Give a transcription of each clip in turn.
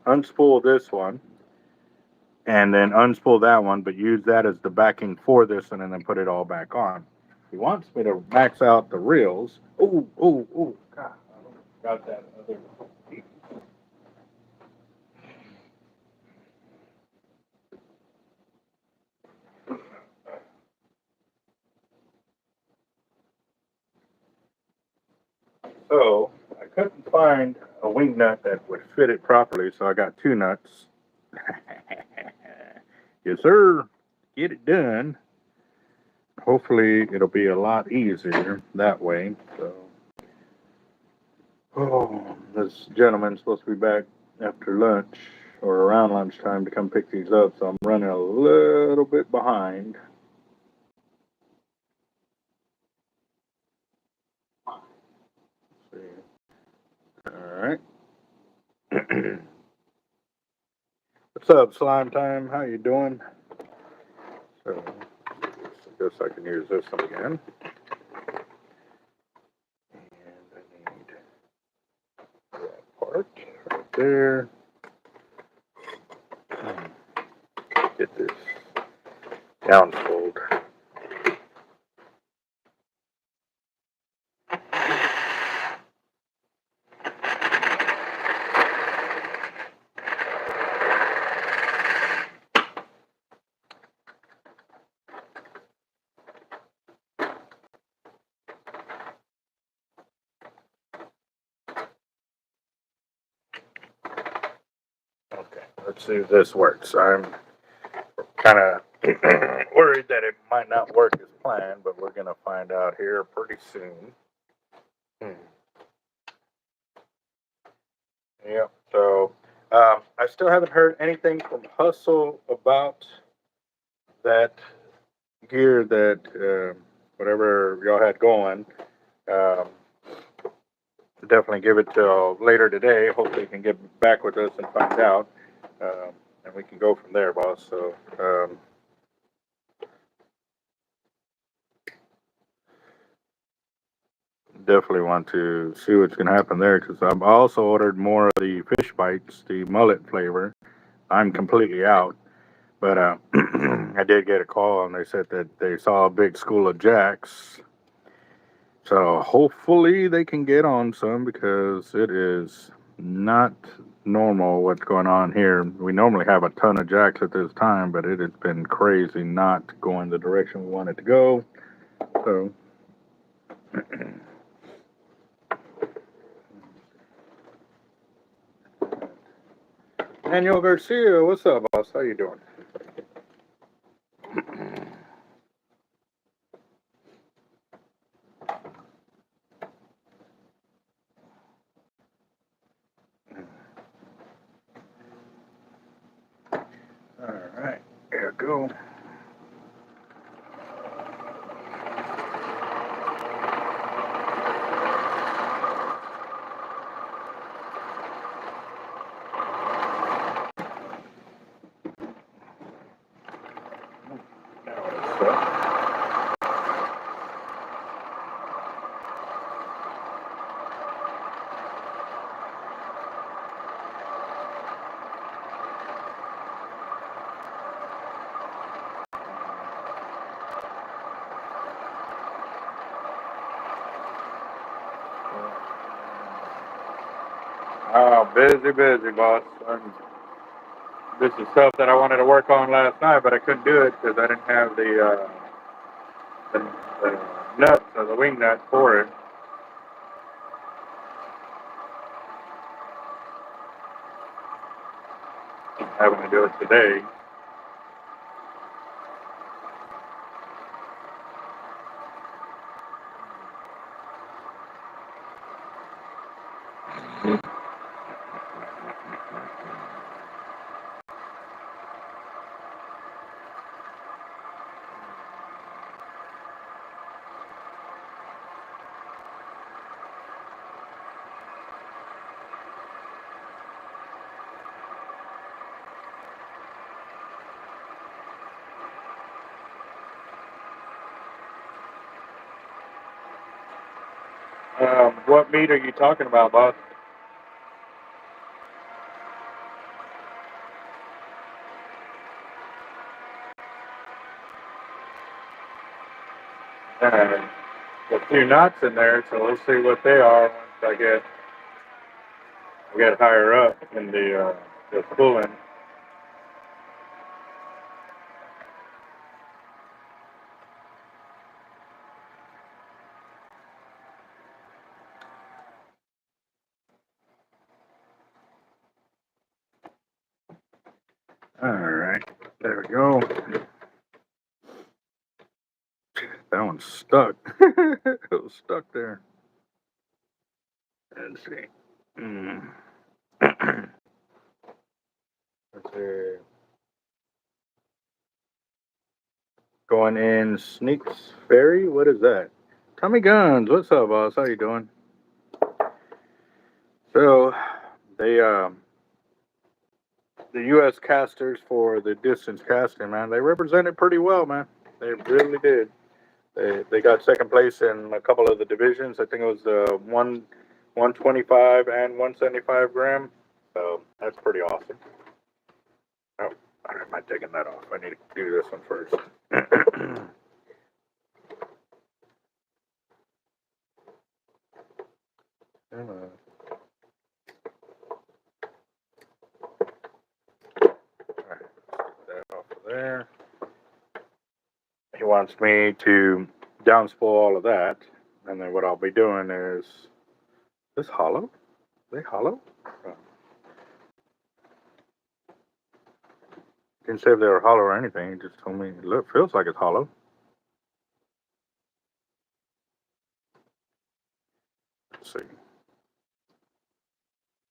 unspool this one and then unspool that one, but use that as the backing for this one and then put it all back on. He wants me to max out the reels. Oh, oh, oh, God, I got that other piece. So I couldn't find a wing nut that would fit it properly, so I got two nuts. Yes, sir. Get it done. Hopefully it'll be a lot easier that way. So, oh, this gentleman's supposed to be back after lunch or around lunchtime to come pick these up, so I'm running a little bit behind. Let's see. All right. What's up, Slime Time? How you doing? So, I guess I can use this one again. And I need that part right there. Get this downfold. Okay, let's see if this works. I'm kind of worried that it might not work as planned, but we're going to find out here pretty soon. Yep, so I still haven't heard anything from Hustle about that gear that whatever y'all had going. Um, definitely give it till later today. Hopefully you can get back with us and find out. And we can go from there, boss. So, definitely want to see what's going to happen there because I've also ordered more of the fish bites, the mullet flavor. I'm completely out. But I did get a call and they said that they saw a big school of jacks. So hopefully they can get on some because it is not normal what's going on here. We normally have a ton of jacks at this time, but it has been crazy not going the direction we want it to go. So Daniel Garcia, what's up, boss? How you doing? All right, there we go. Oh, busy, boss. This is stuff that I wanted to work on last night, but I couldn't do it because I didn't have the nuts or the wing nut for it. I'm having to do it today. What meat are you talking about, boss? And a few knots in there, so we'll see what they are once I get higher up in the spooling. All right, there we go. That one's stuck. It was stuck there. Let's see. Let's see. Going in Sneaks Ferry. What is that? Tommy Guns. What's up, boss? How you doing? So, they the U.S. casters for the distance casting, man, they represented pretty well, man. They really did. They got second place in a couple of the divisions. I think it was the 125 and 175 gram. So that's pretty awesome. Oh, I don't mind taking that off. I need to do this one first. That off of there. He wants me to downspool all of that, and then what I'll be doing is this hollow. Are they hollow? Oh. Didn't say if they were hollow or anything. He just told me it feels like it's hollow. Let's see.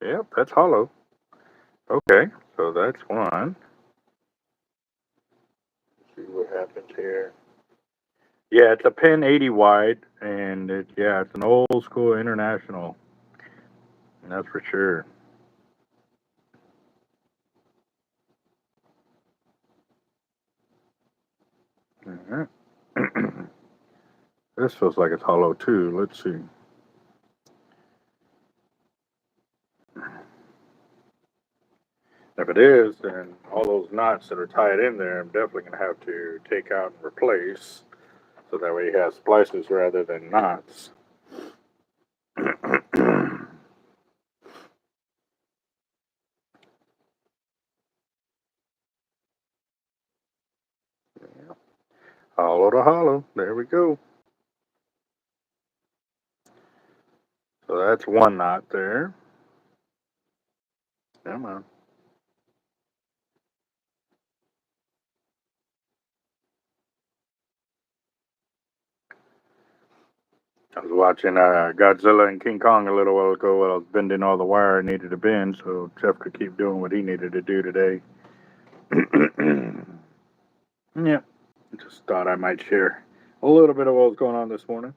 Yep, that's hollow. Okay, so that's one. Let's see what happens here. Yeah, it's a pin 80 wide, and it's an old school international. That's for sure. Right. This feels like it's hollow too. Let's see. If it is, then all those knots that are tied in there, I'm definitely going to have to take out and replace, so that way he has splices rather than knots. Hollow to hollow. There we go. So that's one knot there. Come on. I was watching Godzilla and King Kong a little while ago while I was bending all the wire I needed to bend, so Jeff could keep doing what he needed to do today. Yeah, just thought I might share a little bit of what was going on this morning.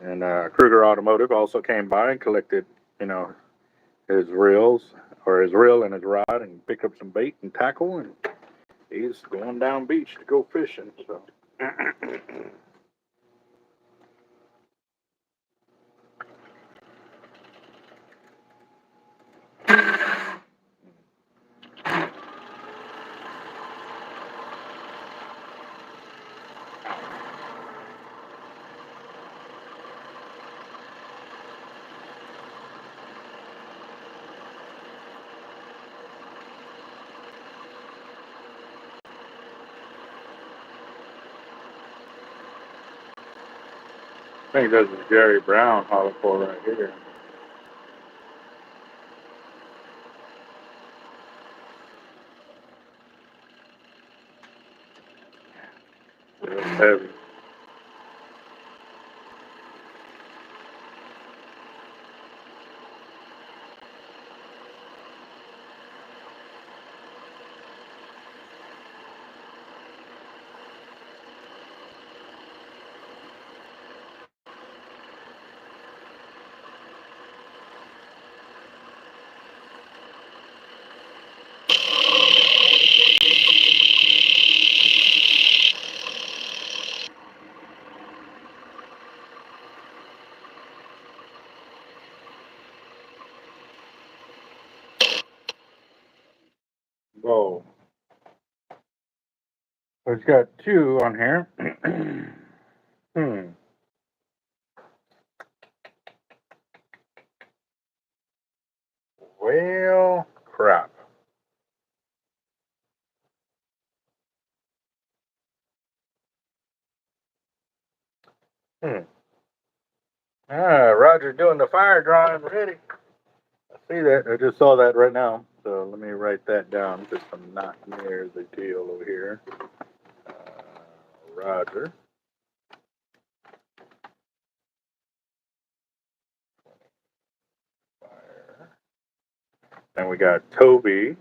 And Kruger Automotive also came by and collected, his reels, or his reel and his rod, and picked up some bait and tackle, and he's going down beach to go fishing. So. I think this is Jerry Brown hollow core right here. It's heavy. Whoa. So it's got two on here. Hmm. Well, crap. Hmm. Roger doing the fire drawing ready. I see that. I just saw that right now. So let me write that down because I'm not near the deal over here. Uh, Roger. Fire. And we got Toby.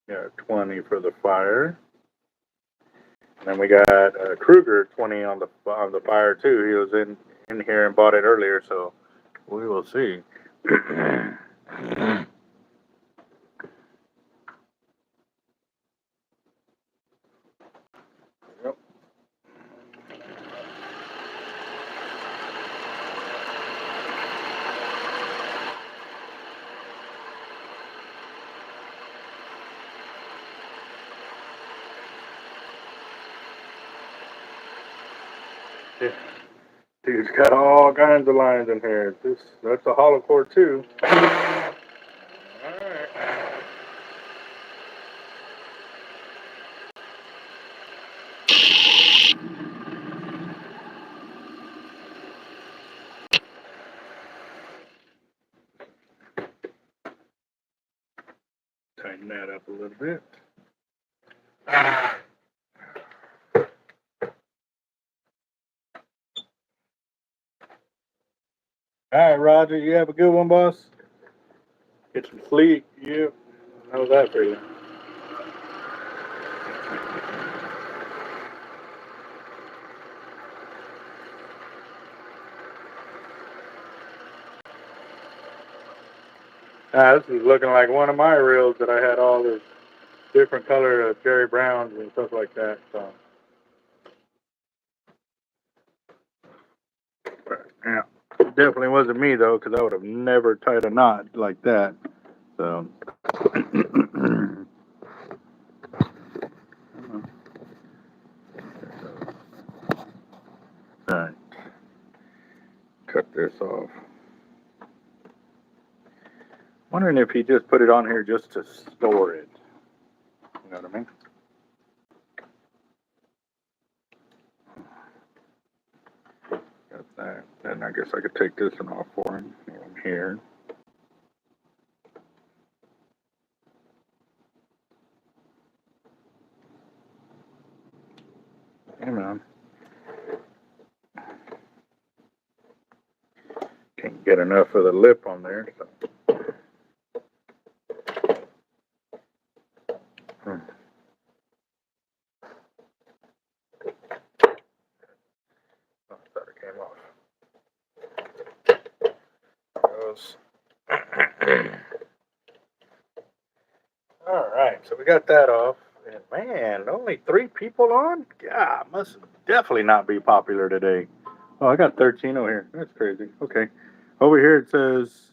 Got 20 for the fire. And then we got Kruger 20 on the fire too. He was in here and bought it earlier, so we will see. Yep. Yeah. Dude's got all kinds of lines in here. That's a hollow core too. All right. Tighten that up a little bit. All right, Roger. You have a good one, boss. Get some sleep. Yep. How's that for you? This is looking like one of my reels that I had all this different color of cherry browns and stuff like that. So, yeah, definitely wasn't me though, because I would have never tied a knot like that. So, all right, cut this off. Wondering if he just put it on here just to store it. You know what I mean? Got that. Then I guess I could take this one off for him. Here. Hey man. Can't get enough of the lip on there. So. Hmm. Oh, I thought it came off. Goes. All right, so we got that off. And man, only 3 people on? God, must definitely not be popular today. Oh, I got 13 over here. That's crazy. Okay. Over here it says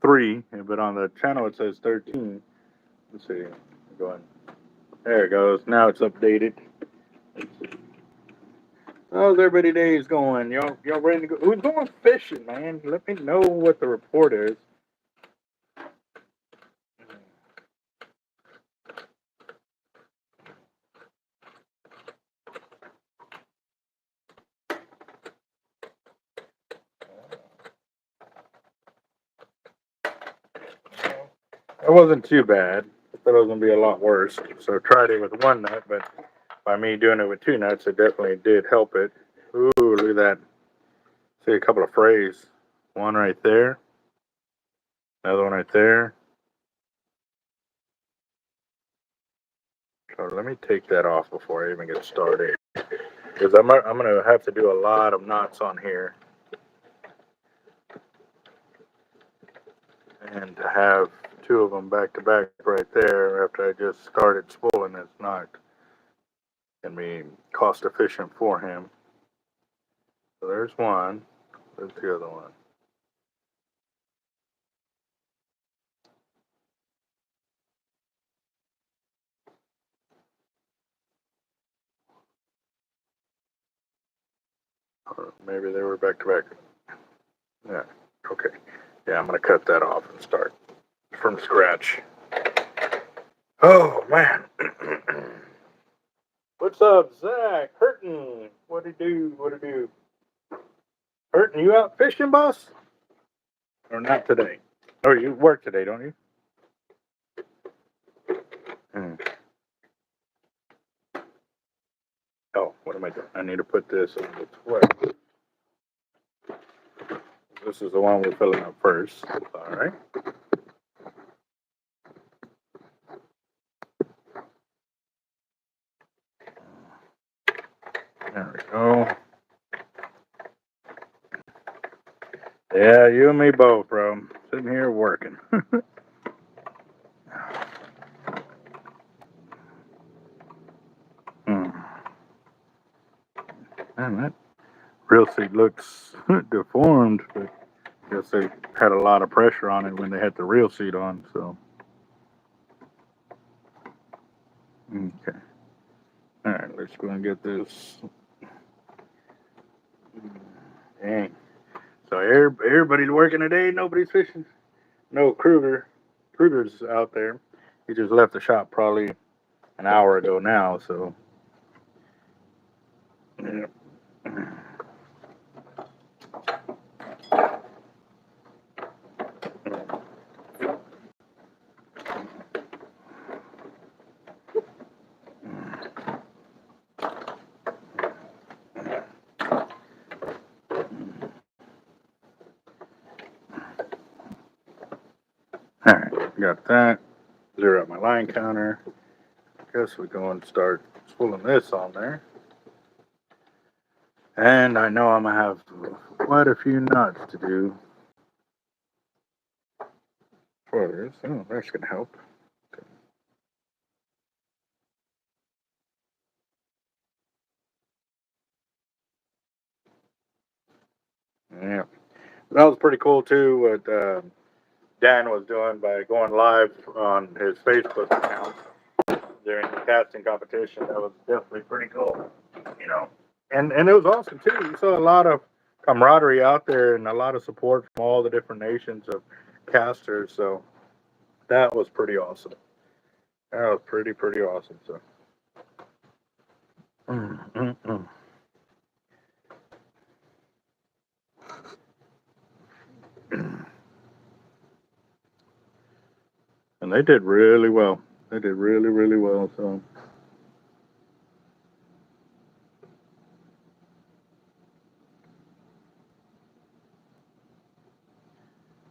3, but on the channel it says 13. Let's see. Go on. There it goes. Now it's updated. How's everybody days going? Y'all ready to go? Who's going fishing, man? Let me know what the report is. It wasn't too bad. I thought it was gonna be a lot worse. So I tried it with one nut, but by me doing it with 2 nuts, it definitely did help it. Ooh, look at that. See a couple of frays. One right there. Another one right there. So let me take that off before I even get started. Because I'm gonna have to do a lot of knots on here. And to have 2 of them back to back right there after I just started spooling is not gonna be cost efficient for him. So there's one. There's the other one. Or maybe they were back to back. Yeah, okay. Yeah, I'm going to cut that off and start from scratch. Oh, man. What's up, Zach? Hurtin'. What'd he do? What'd he do? Hurtin', you out fishing, boss? Or not today? Oh, you work today, don't you? Oh, what am I doing? I need to put this on the 12. This is the one we're filling up first. All right. There we go. Yeah, you and me both, bro. Sitting here working. Man, that reel seat looks deformed, but I guess they had a lot of pressure on it when they had the reel seat on, so. Okay. All right, let's go and get this. Dang. So everybody's working today. Nobody's fishing. No, Kruger's out there. He just left the shop probably an hour ago now. So. Yeah. All right, got that. Zero out my line counter. Guess we go and start spooling this on there. And I know I'm gonna have quite a few knots to do for this. Oh, that's gonna help. Okay. Yeah, that was pretty cool too. What Dan was doing by going live on his Facebook account during the casting competition. That was definitely pretty cool. You know, and it was awesome too. You saw a lot of camaraderie out there and a lot of support from all the different nations of casters. So that was pretty awesome. That was pretty awesome. So. Mm, mm, mm. And they did really well. They did really well. So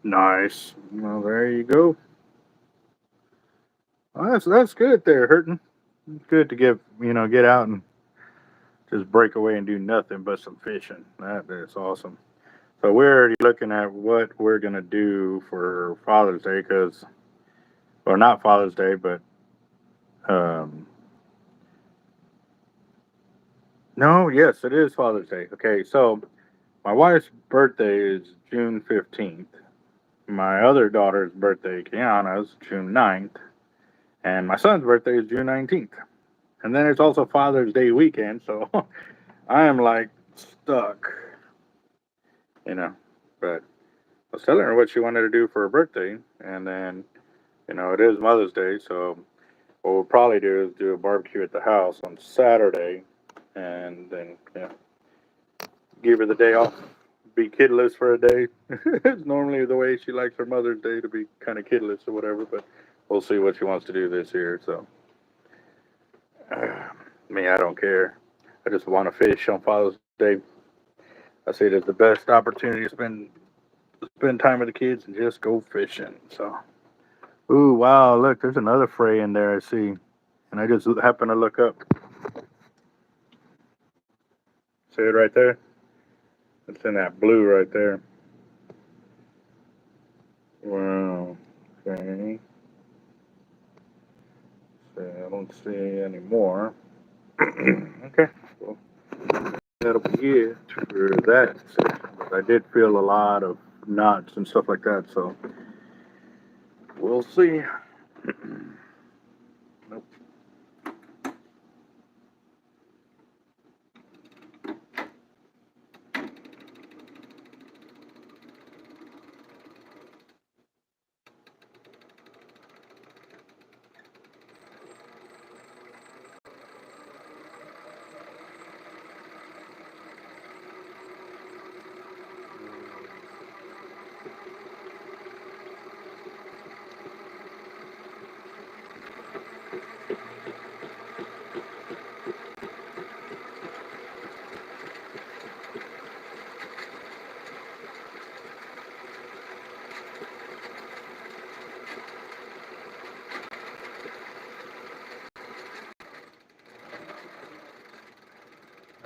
nice. Well, there you go. Well, that's good there, Hurting. It's good to get out and just break away and do nothing but some fishing. That is awesome. So we're already looking at what we're gonna do for Father's Day, or not Father's Day, but um, no, yes, it is Father's Day. Okay, so my wife's birthday is June 15th. My other daughter's birthday, Kiana's, June 9th. And my son's birthday is June 19th. And then it's also Father's Day weekend, so I am like stuck, you know. But I was telling her what she wanted to do for her birthday. And then, it is Mother's Day, so what we'll probably do is do a barbecue at the house on Saturday. And then, give her the day off. Be kidless for a day. It's normally the way she likes her Mother's Day, to be kind of kidless or whatever, but we'll see what she wants to do this year. So, me, I don't care. I just want to fish on Father's Day. I see it as the best opportunity to spend time with the kids and just go fishing. So, ooh, wow, look, there's another fray in there I see, and I just happened to look up. See it right there? It's in that blue right there. Wow. Okay. So I don't see any more. Okay. Well, that'll be it for that section. But I did feel a lot of knots and stuff like that, so we'll see. Nope.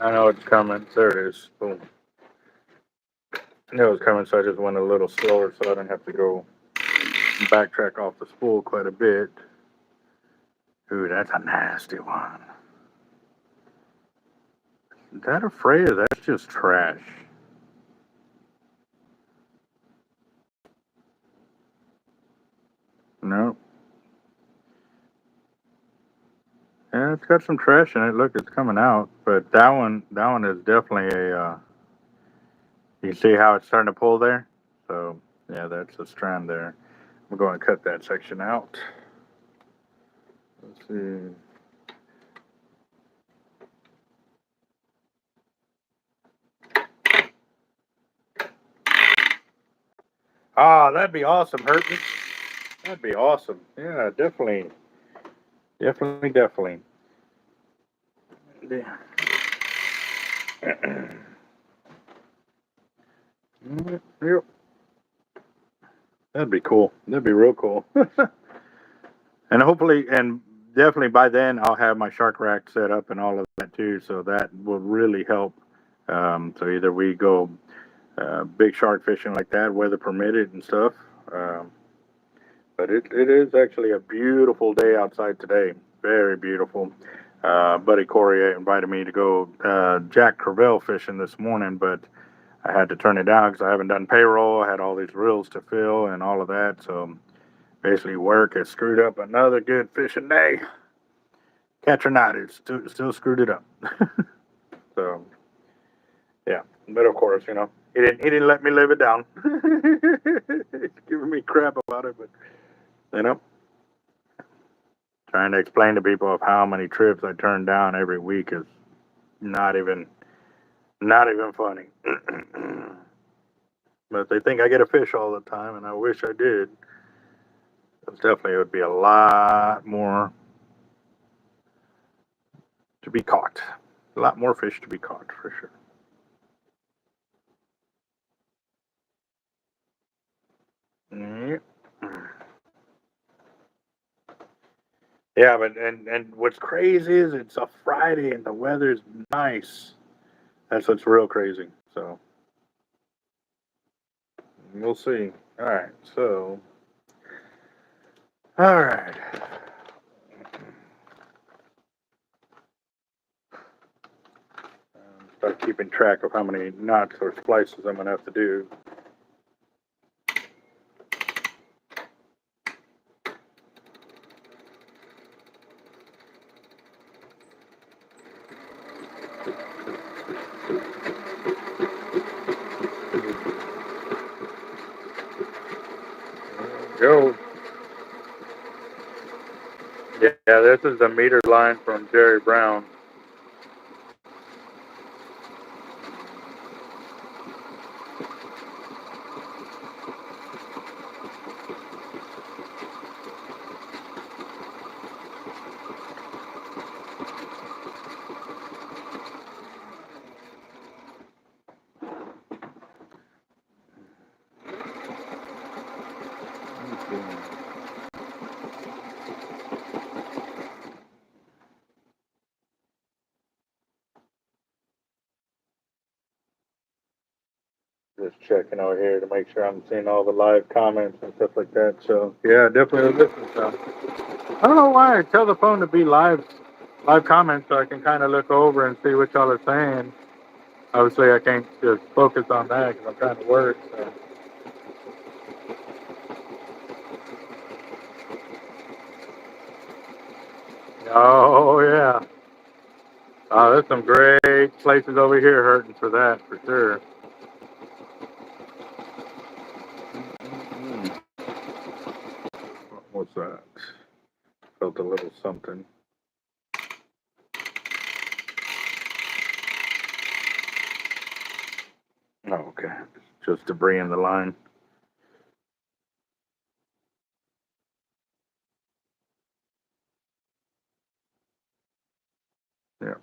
I know it's coming. There it is. Boom. I knew it was coming, so I just went a little slower so I didn't have to go backtrack off the spool quite a bit. Ooh, that's a nasty one. Is that a Freya? That's just trash. No. Yeah, it's got some trash in it. Look, it's coming out. But that one is definitely a. You see how it's starting to pull there? So yeah, that's a strand there. I'm going to cut that section out. Let's see. Ah, that'd be awesome, Hurton. That'd be awesome. Yeah, definitely. Definitely. Yeah. Yep. That'd be cool. That'd be real cool. And hopefully, and definitely by then, I'll have my shark rack set up and all of that too. So that will really help. So either we go big shark fishing like that, weather permitted and stuff. Um, but it is actually a beautiful day outside today. Very beautiful. Buddy Corey invited me to go Jack Crevalle fishing this morning, but I had to turn it down because I haven't done payroll. I had all these reels to fill and all of that. So basically, work has screwed up another good fishing day. Catch or not, it's still screwed it up. So yeah, but of course, he didn't let me live it down. He's giving me crap about it, but you know, trying to explain to people of how many trips I turn down every week is not even not even funny. But they think I get a fish all the time, and I wish I did. Definitely, it would be a lot more to be caught. A lot more fish to be caught for sure. Yep. Yeah, but and what's crazy is it's a Friday and the weather's nice. That's what's real crazy. So we'll see. All right. So all right. Start keeping track of how many knots or splices I'm gonna have to do. Go. Yeah, this is the meter line from Jerry Brown. Just checking over here to make sure I'm seeing all the live comments and stuff like that. So yeah, definitely listen. So I don't know why I tell the phone to be live comments so I can kind of look over and see what y'all are saying. Obviously, I can't just focus on that because I'm trying to work. So. Oh yeah. There's some great places over here hurting for that for sure. What's that? Felt a little something. Oh, okay. Just debris in the line. Yeah.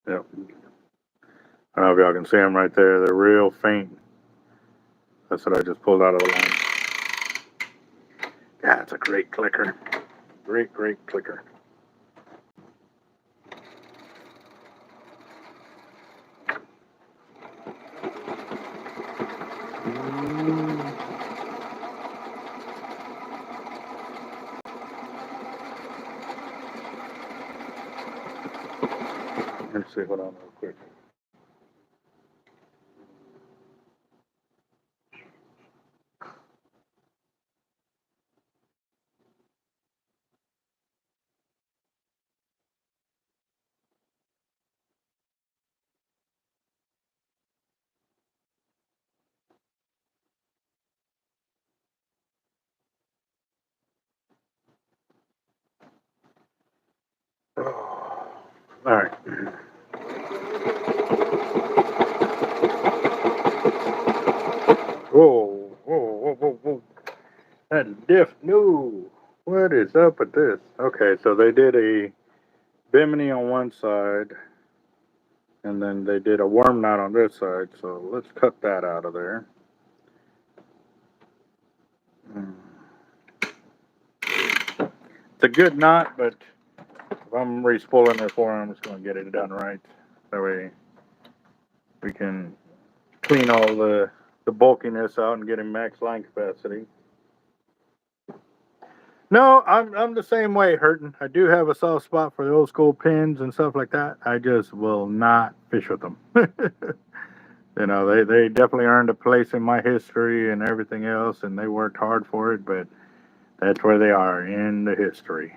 Yep. I don't know if y'all can see them right there. They're real faint. That's what I just pulled out of the line. Yeah, it's a great clicker. Great clicker. Let's see what I'm real quick. All right. Whoa. That diff, no. What is up with this? Okay, so they did a bimini on one side, and then they did a worm knot on this side, so let's cut that out of there. It's a good knot, but if I'm respooling it for him, I'm just going to get it done right. That way we can clean all the bulkiness out and get him max line capacity. No, I'm the same way, Hurtin. I do have a soft spot for the old school pins and stuff like that. I just will not fish with them. You know, they definitely earned a place in my history and everything else, and they worked hard for it, but that's where they are in the history.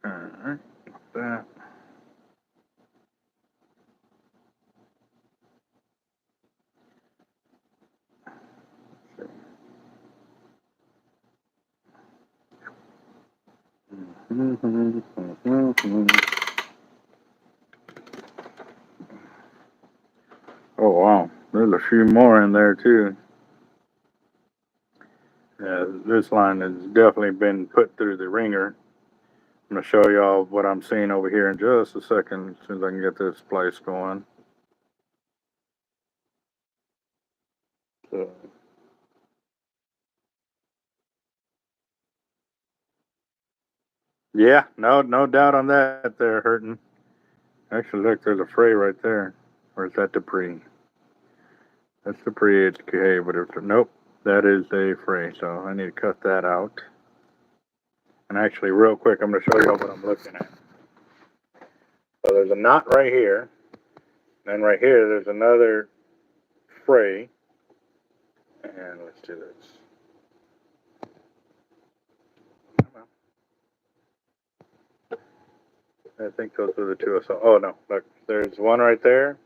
All right, that. Oh wow, there's a few more in there too. Yeah, this line has definitely been put through the ringer. I'm gonna show y'all what I'm seeing over here in just a second, as soon as I can get this splice going. So, yeah, no doubt on that. There, Hurting. Actually, look, there's a fray right there. Or is that debris? That's debris. It's okay, but nope, that is a fray. So I need to cut that out. And actually, real quick, I'm gonna show you what I'm looking at. So there's a knot right here. Then right here, there's another fray. And let's do this. I think those are the two. So, oh no, look, there's one right there,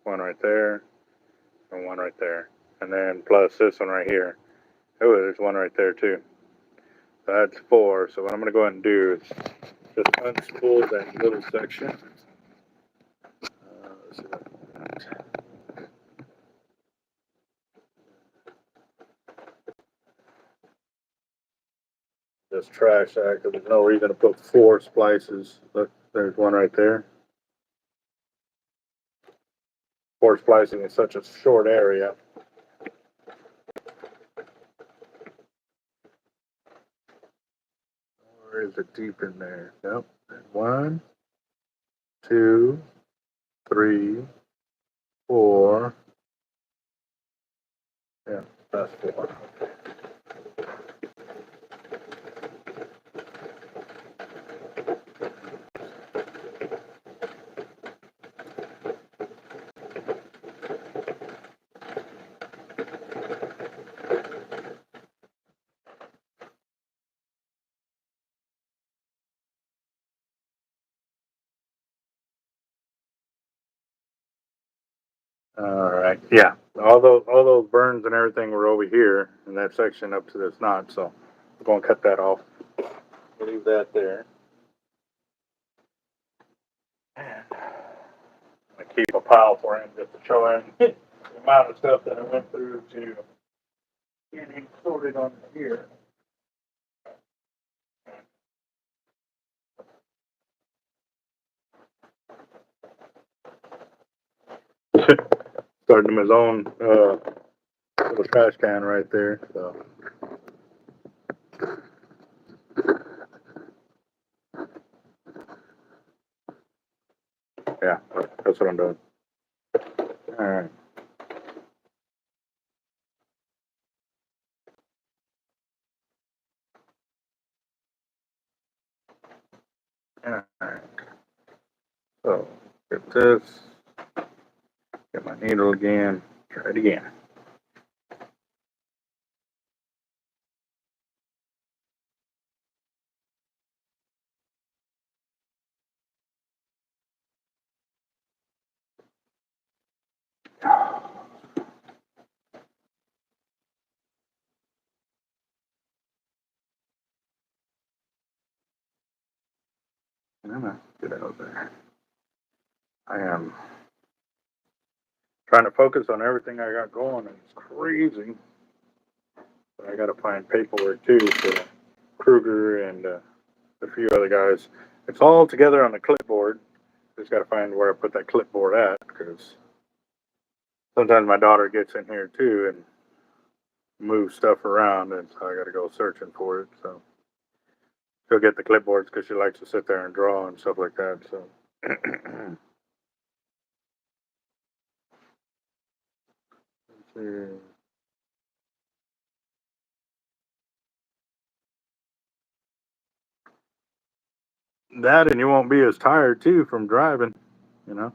and one right there, and then plus this one right here. Oh, there's one right there too. So that's four. So what I'm gonna go ahead and do is just unspool that little section. Let's see Just trash that because there's no reason to put four splices. Look, there's one right there. Four splicing in such a short area. Or is it deep in there? Nope. One, two, three, four. Yeah, that's four. All right. Yeah. All those burns and everything were over here in that section up to this knot. So we're gonna cut that off. Leave that there. And I keep a pile for him just to show him the amount of stuff that I went through to get him sorted on here. Starting him his own little trash can right there. So. Yeah, that's what I'm doing. All right. All right. So get this. Get my needle again. Try it again. Get out there. I am trying to focus on everything I got going, and it's crazy. But I got to find paperwork too for Kruger and a few other guys. It's all together on the clipboard. Just got to find where I put that clipboard at, because sometimes my daughter gets in here too and moves stuff around, and so I got to go searching for it. So she'll get the clipboards because she likes to sit there and draw and stuff like that. So. That, and you won't be as tired too from driving, you know.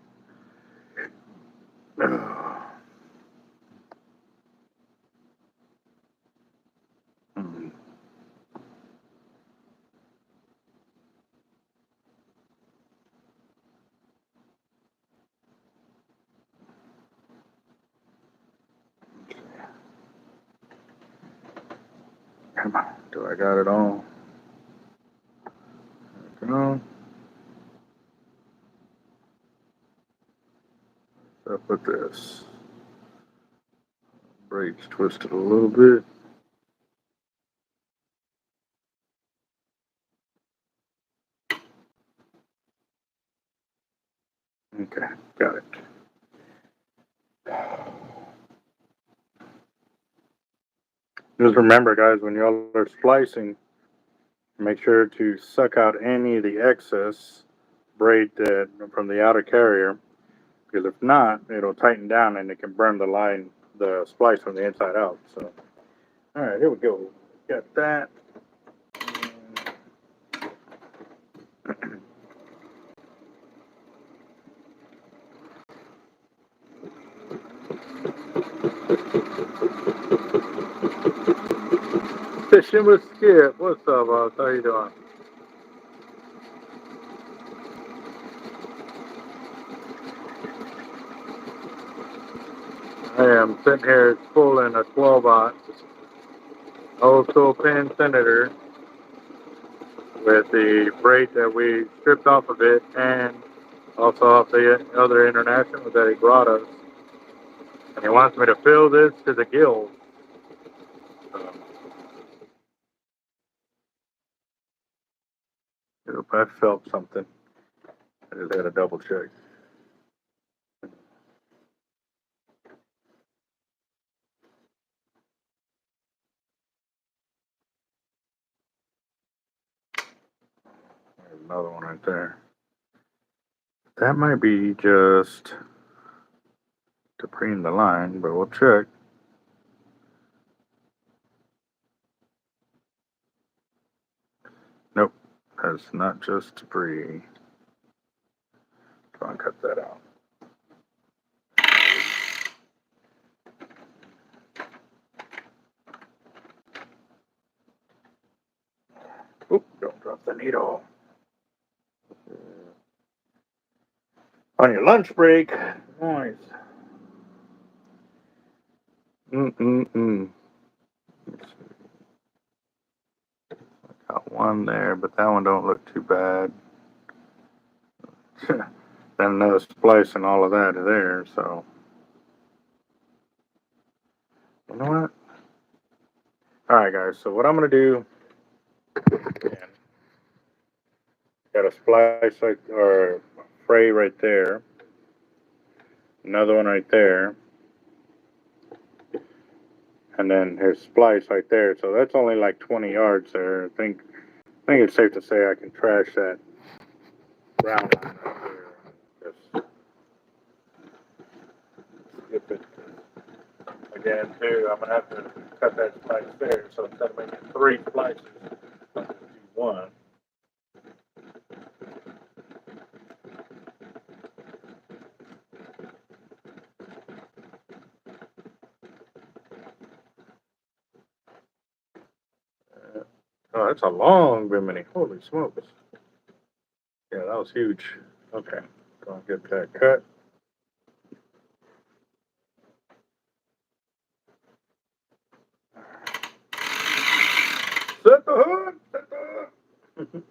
Come on, do I got it all? No. What's up with this? Brakes twisted a little bit. Okay, got it. Just remember, guys, when y'all are splicing, make sure to suck out any of the excess braid from the outer carrier, because if not, it'll tighten down and it can burn the line, the splice from the inside out. So, all right, here we go. Got that. Fishing with Skip. What's up, boss? How you doing? I am sitting here spooling a 12-aught old school pin senator with the braid that we stripped off of it, and also off the other international that he brought us. And he wants me to fill this to the gills. Yep, I felt something. I just had to double check. There's another one right there. That might be just to preen the line, but we'll check. Nope, that's not just to pre. Try and cut that out. Oop, don't drop the needle. On your lunch break. Nice. Got one there, but that one don't look too bad. Then another splice and all of that there, so. You know what? Alright, guys, so what I'm going to do, got a splice or fray right there. Another one right there. And then here's splice right there. So that's only like 20 yards there. I think it's safe to say I can trash that brown line right there. Just skip it. Again, too, I'm going to have to cut that splice there. So instead of making 3 splices, I'll just do 1. Oh, that's a long bimini. Holy smokes. Yeah, that was huge. Okay, gonna get that cut. Set the hook! Set the hook!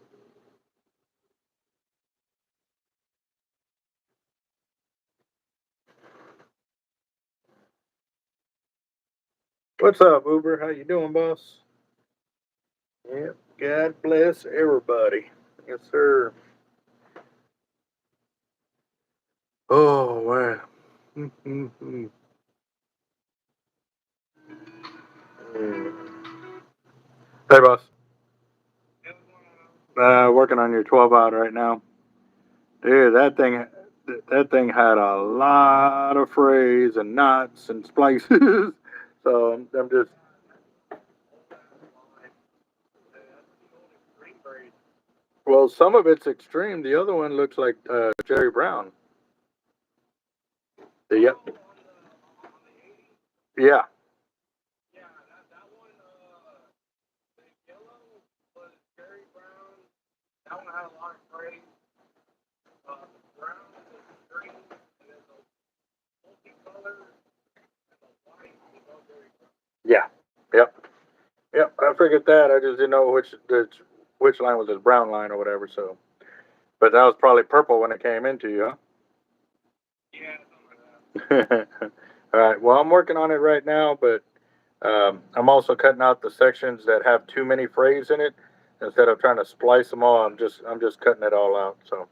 What's up, Uber? How you doing, boss? Yep, God bless everybody. Yes, sir. Oh, wow. Hey, boss. Working on your 12 out right now. Dude, that thing had a lot of frays and knots and splices. So I'm just. Well, some of it's extreme. The other one looks like Jerry Brown. Yep. Yeah. Yeah. Yep. Yep. I figured that. I just didn't know which line was his brown line or whatever. So, but that was probably purple when it came into you, huh? All right. Well, I'm working on it right now, but I'm also cutting out the sections that have too many frays in it. Instead of trying to splice them all, I'm just cutting it all out. So.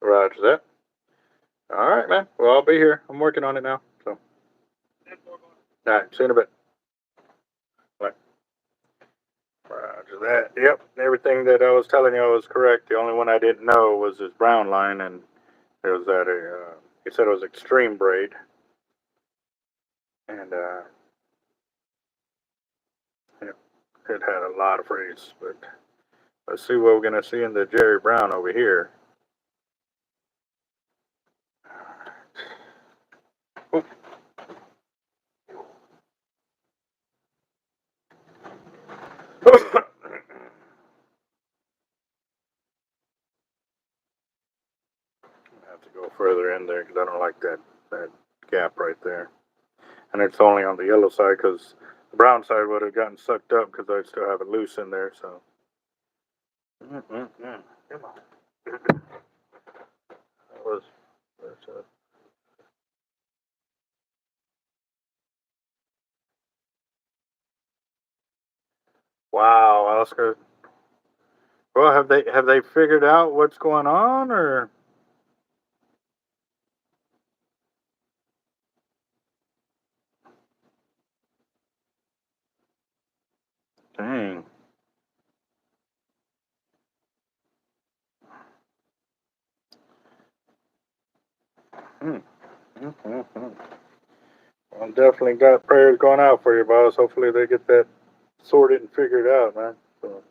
Roger that. All right, man. Well, I'll be here. I'm working on it now. So. All right. See you in a bit. Bye. Roger that. Yep. Everything that I was telling you was correct. The only one I didn't know was this brown line, and it was that he said it was extreme braid, and yeah, it had a lot of frays. But let's see what we're gonna see in the Jerry Brown over here. Oop. I have to go further in there because I don't like that gap right there. And it's only on the yellow side because the brown side would have gotten sucked up because I still have it loose in there. So. Come on. That was. That's, wow, Oscar. Well, have they figured out what's going on or? Dang. Hmm. Well, definitely got prayers going out for you, boss. Hopefully they get that sorted and figured out, man. So.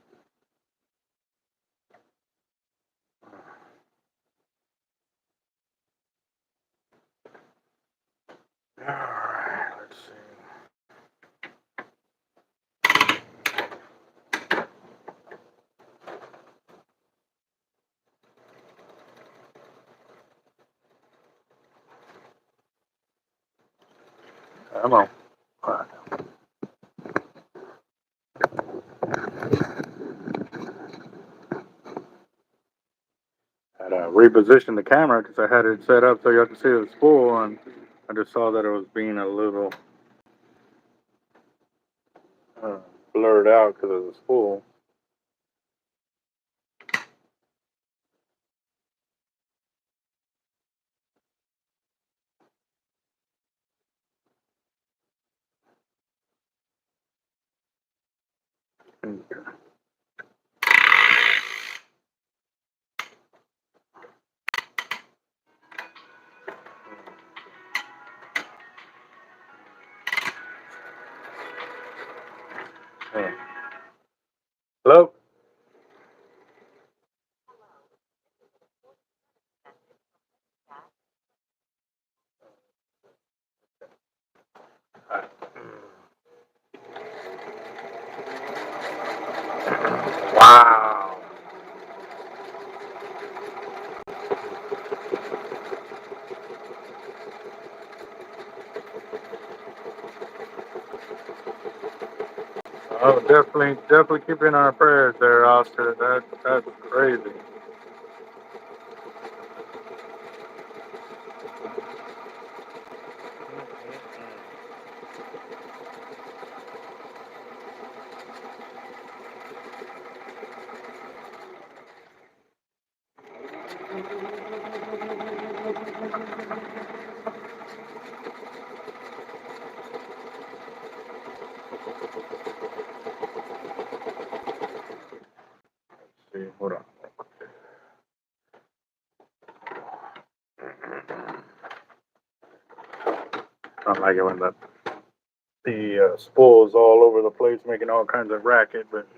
All right, let's see. Come on. All right. Had to reposition the camera because I had it set up so you have to see the spool, and I just saw that it was being a little blurred out because of the spool. Okay. Hello? Wow. Oh, definitely keeping our prayers there, Oscar. That's crazy. Let's see, hold on. I don't like it when the spool is all over the place, making all kinds of racket. But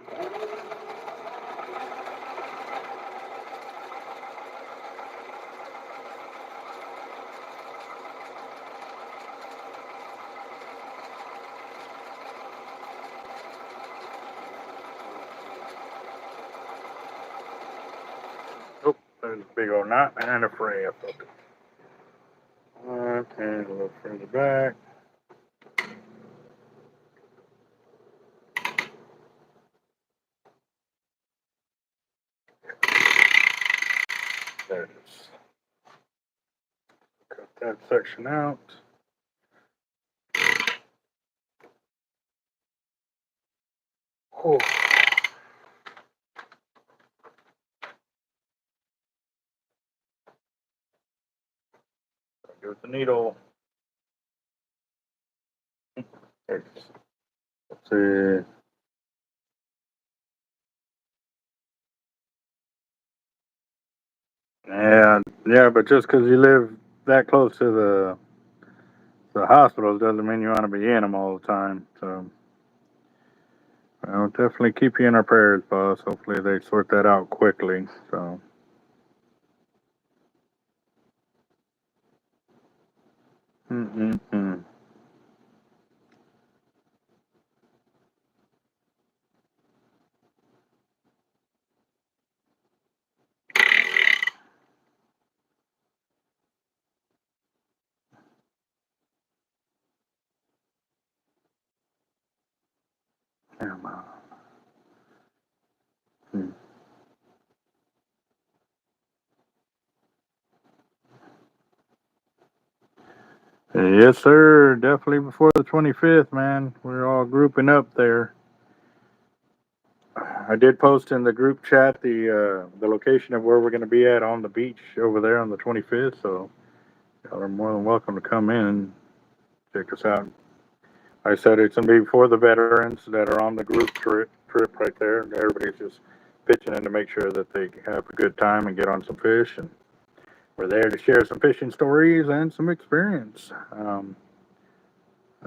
oh, there's a big old knot and a fray up there. Okay, a little further back. There it is. Cut that section out. Oh. Go with the needle. There it is. Let's see. Yeah, but just because you live that close to the hospitals doesn't mean you want to be in them all the time. So, I'll definitely keep you in our prayers, boss. Hopefully, they sort that out quickly. So, mm-mm-mm. Come on. Hmm. Yes, sir. Definitely before the 25th, man. We're all grouping up there. I did post in the group chat the location of where we're going to be at on the beach over there on the 25th. So y'all are more than welcome to come in and check us out. I said it's going to be for the veterans that are on the group trip right there. Everybody's just pitching in to make sure that they have a good time and get on some fish. And we're there to share some fishing stories and some experience.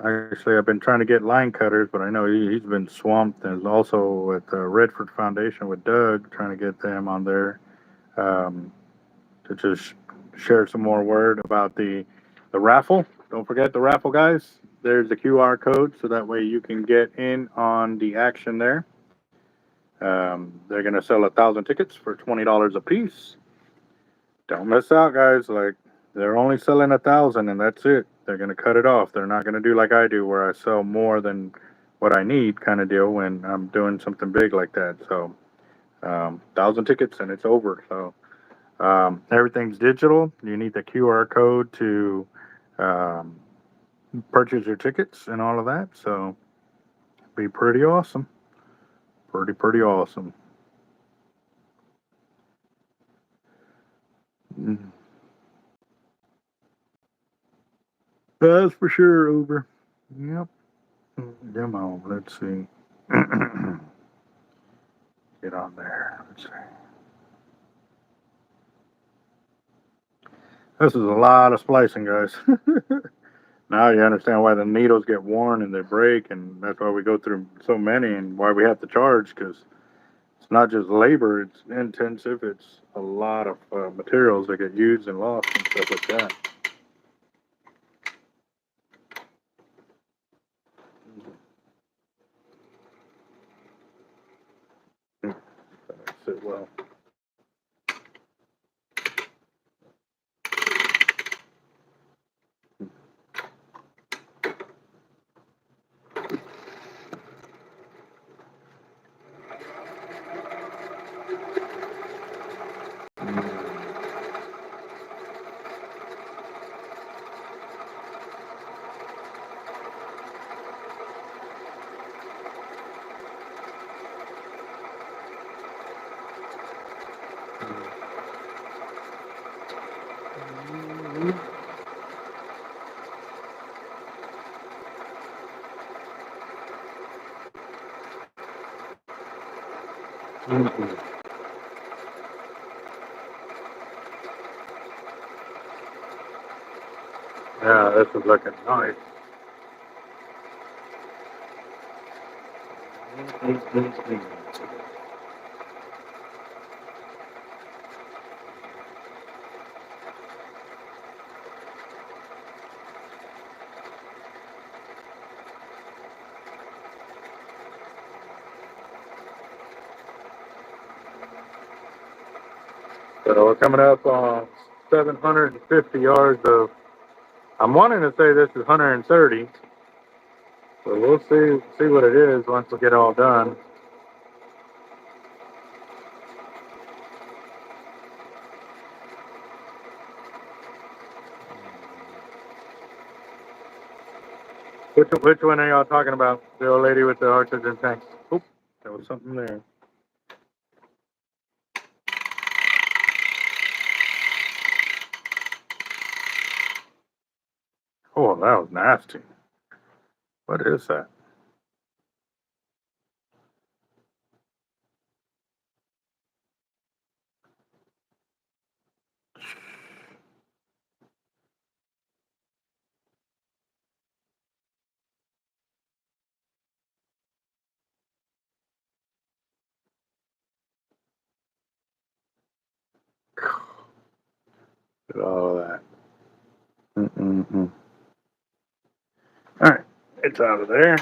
Actually, I've been trying to get line cutters, but I know he's been swamped. And also at the Redford Foundation with Doug, trying to get them on there um, to just share some more word about the raffle. Don't forget the raffle, guys. There's the QR code, so that way you can get in on the action there. They're gonna sell 1,000 tickets for $20 a piece. Don't miss out, guys. Like they're only selling 1,000, and that's it. They're gonna cut it off. They're not gonna do like I do, where I sell more than what I need, kind of deal. When I'm doing something big like that, so 1,000 tickets and it's over. So everything's digital. You need the QR code to um, purchase your tickets and all of that. So Be pretty awesome. Pretty awesome. Mm. That's for sure, Uber. Yep. Demo. Let's see. Get on there. Let's see. This is a lot of splicing, guys. Now you understand why the needles get worn and they break, and that's why we go through so many, and why we have to charge, because it's not just labor, it's intensive. It's a lot of materials that get used and lost and stuff like that. That sit well. Yeah, this is looking nice. So we're coming up on 750 yards of. I'm wanting to say this is 130, but we'll see what it is once we get all done. Which one are y'all talking about? The old lady with the oxygen tank. Oop, there was something there. Oh, that was nasty. What is that? Look at all of that. All right, it's out of there.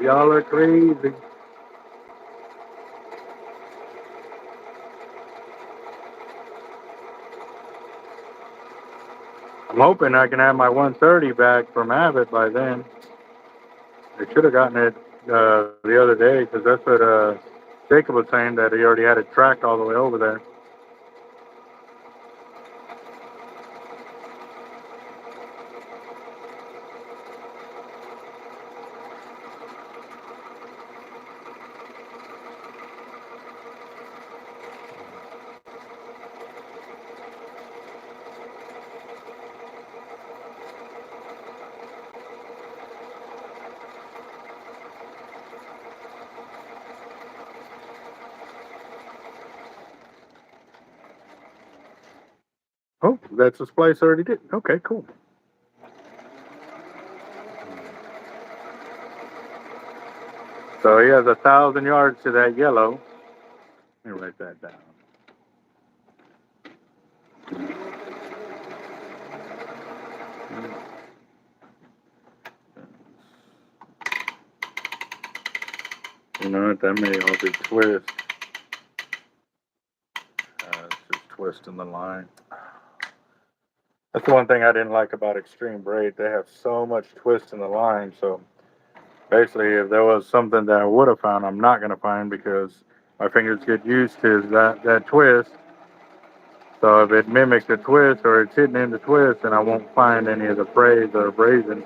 Y'all are crazy. I'm hoping I can have my 130 back from Avet by then. I should have gotten it the other day, because that's what Jacob was saying, that he already had it tracked all the way over there. Oh, that's a splice I already did. Okay, cool. So he has 1,000 yards to that yellow. Let me write that down. You know what? That may all be twist. It's just twisting the line. That's the one thing I didn't like about Extreme Braid. They have so much twist in the line. So basically, if there was something that I would have found, I'm not going to find because my fingers get used to that twist. So if it mimics the twist or it's hidden in the twist, then I won't find any of the braids or abrasions.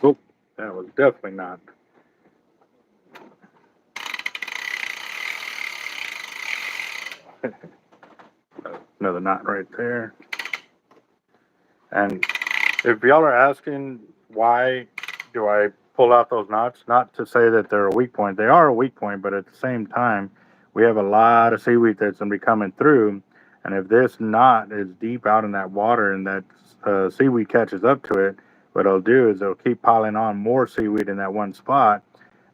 Oh, that was definitely not. Another knot right there. And if y'all are asking why do I pull out those knots, not to say that they're a weak point. They are a weak point, but at the same time, we have a lot of seaweed that's going to be coming through. And if this knot is deep out in that water and that seaweed catches up to it, what it'll do is it'll keep piling on more seaweed in that one spot.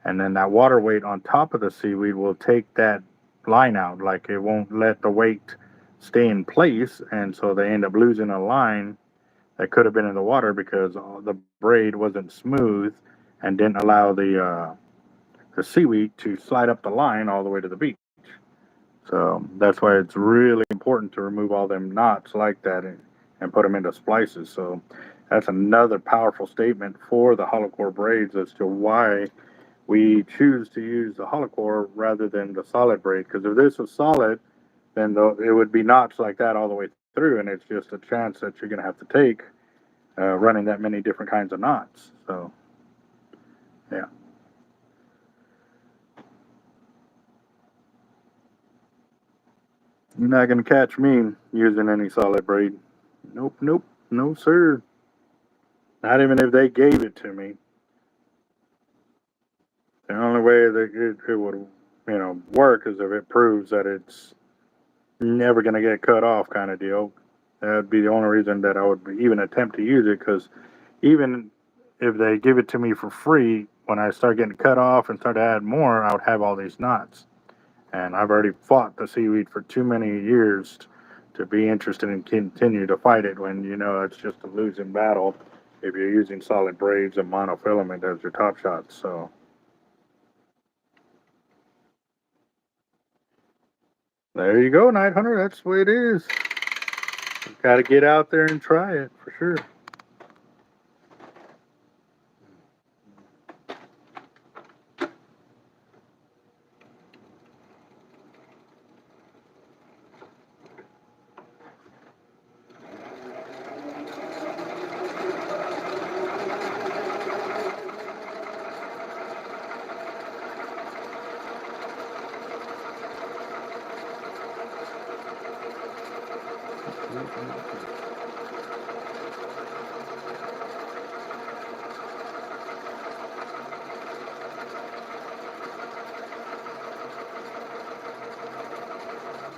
And then that water weight on top of the seaweed will take that line out. Like it won't let the weight stay in place. And so they end up losing a line that could have been in the water because the braid wasn't smooth and didn't allow the seaweed to slide up the line all the way to the beach. So that's why it's really important to remove all them knots like that and put them into splices. So that's another powerful statement for the hollow core braids as to why we choose to use the hollow core rather than the solid braid. Because if this was solid, then it would be knots like that all the way through, and it's just a chance that you're going to have to take running that many different kinds of knots. So, yeah. You're not going to catch me using any solid braid. Nope, nope, no, sir. Not even if they gave it to me. The only way that it would, work is if it proves that it's never going to get cut off, kind of deal. That'd be the only reason that I would even attempt to use it. Because even if they give it to me for free, when I start getting cut off and start to add more, I would have all these knots. And I've already fought the seaweed for too many years to be interested in continue to fight it when it's just a losing battle if you're using solid braids and monofilament as your top shots. So there you go, Night Hunter. That's the way it is. Got to get out there and try it for sure.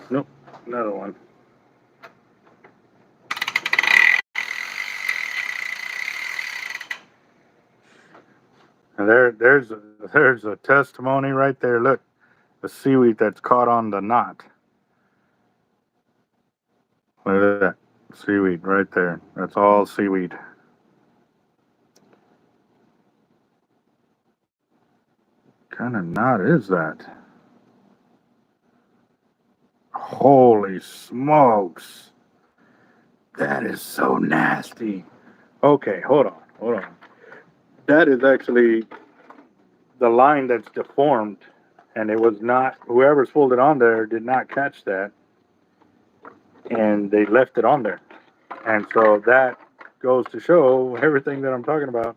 Nope, another one. And there's a testimony right there. Look, the seaweed that's caught on the knot. Look at that seaweed right there. That's all seaweed. What kind of knot is that? Holy smokes. That is so nasty. Okay, hold on. That is actually the line that's deformed, and it was not, whoever's pulled it on there did not catch that, and they left it on there. And so that goes to show everything that I'm talking about.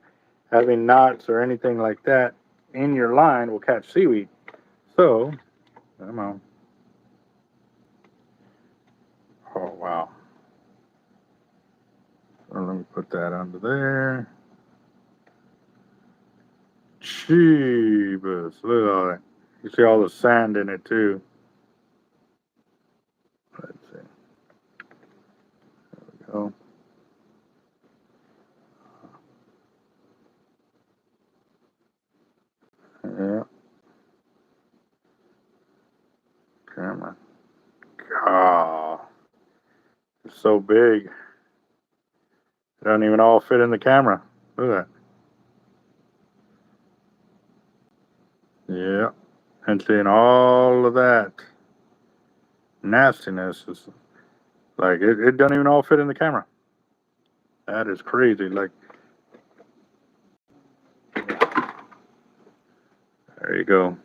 Having knots or anything like that in your line will catch seaweed. So, come on. Oh, wow. So let me put that under there. Jeebus, look at all that. You see all the sand in it too. Let's see. There we go. Yeah. Camera. God. It's so big. They don't even all fit in the camera. Look at that. Yeah. And seeing all of that nastiness is like it doesn't even all fit in the camera. That is crazy. Like, there you go.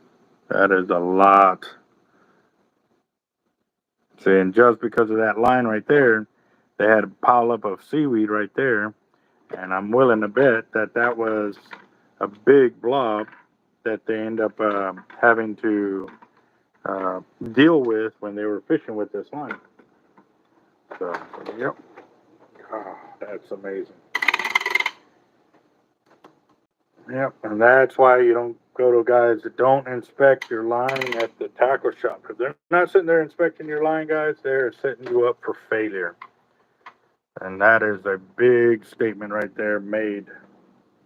That is a lot. See, and just because of that line right there, they had a pile up of seaweed right there, and I'm willing to bet that that was a big blob that they end up having to deal with when they were fishing with this line. So, yep. Oh, that's amazing. Yep, and that's why you don't go to guys that don't inspect your line at the tackle shop. Because they're not sitting there inspecting your line, guys. They're setting you up for failure. And that is a big statement right there made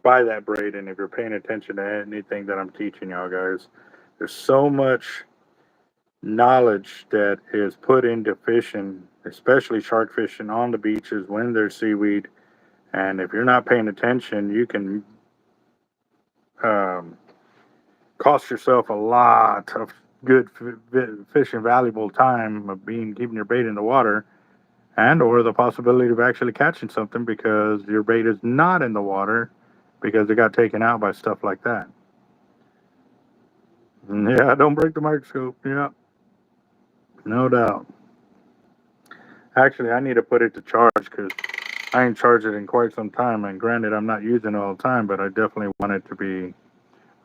by that Braden. If you're paying attention to anything that I'm teaching y'all guys, there's so much knowledge that is put into fishing, especially shark fishing on the beaches when there's seaweed. And if you're not paying attention, you can cost yourself a lot of good fishing, valuable time of keeping your bait in the water, and or the possibility of actually catching something because your bait is not in the water because it got taken out by stuff like that. Yeah, don't break the microscope. Yeah, no doubt. Actually, I need to put it to charge because I ain't charged it in quite some time. And granted, I'm not using it all the time, but I definitely want it to be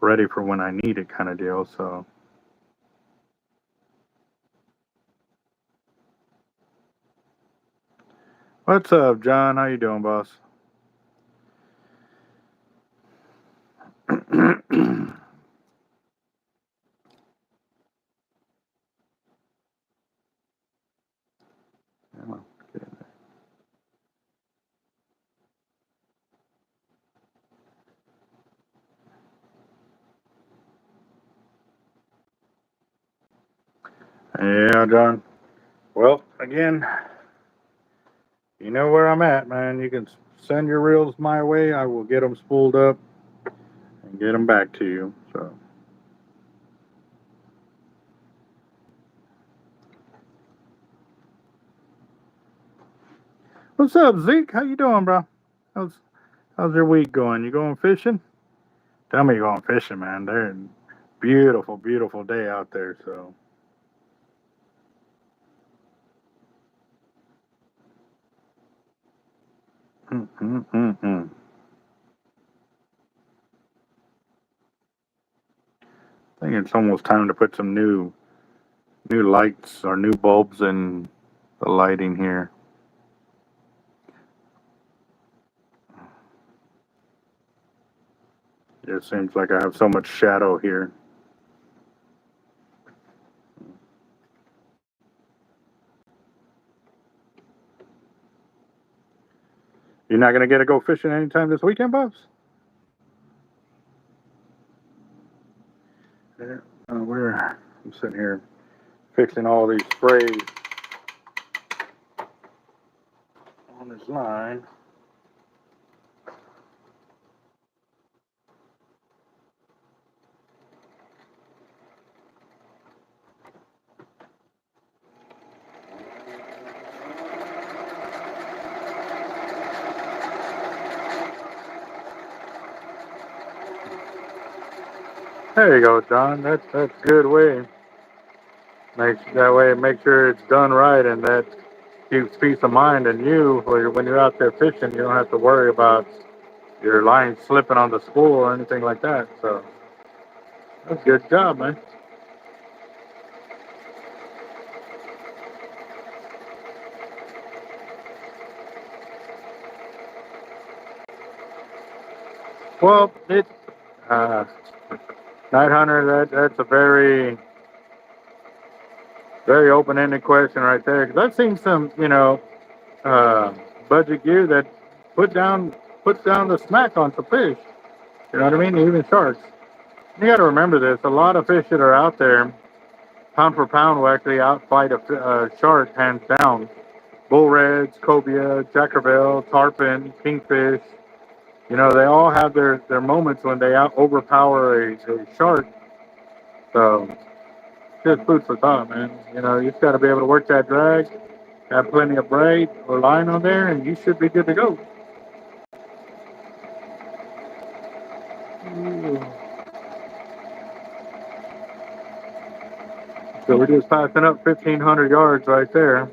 ready for when I need it, kind of deal. So, what's up, John? How you doing, boss? Yeah, John. Well, again, you know where I'm at, man. You can send your reels my way. I will get them spooled up and get them back to you. So, what's up, Zeke? How you doing, bro? How's your week going? You going fishing? Tell me you're going fishing, man. They're beautiful, beautiful day out there. So, mm. I think it's almost time to put some new lights or new bulbs in the lighting here. It seems like I have so much shadow here. You're not gonna get to go fishing anytime this weekend, Bubs? Yeah. I'm sitting here fixing all these sprays on this line. There you go, John. That's good way. Make sure it's done right, and that gives peace of mind. And when you're out there fishing, you don't have to worry about your line slipping on the spool or anything like that. So that's a good job, man. Well, uh, Night Hunter. That's a very very open-ended question right there. Because I've seen some, uh, budget gear that puts down the smack on some fish. You know what I mean? Even sharks. You got to remember this. A lot of fish that are out there, pound for pound, will actually outfight a shark hands down. bull reds, cobia, jackerbell, tarpon, kingfish. You know, they all have their moments when they overpower a shark. So, just food for thought, man. You know, you just got to be able to work that drag, have plenty of braid or line on there, and you should be good to go. So we're just passing up 1,500 yards right there.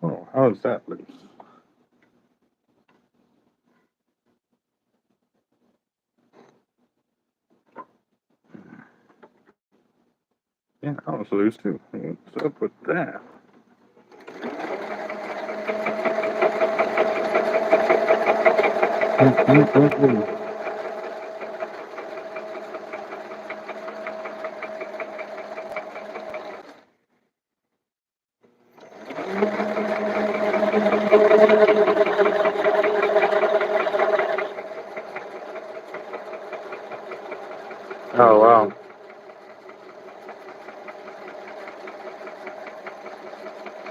Oh, how's that loose? Yeah, I was loose too. What's up with that? Oh, wow.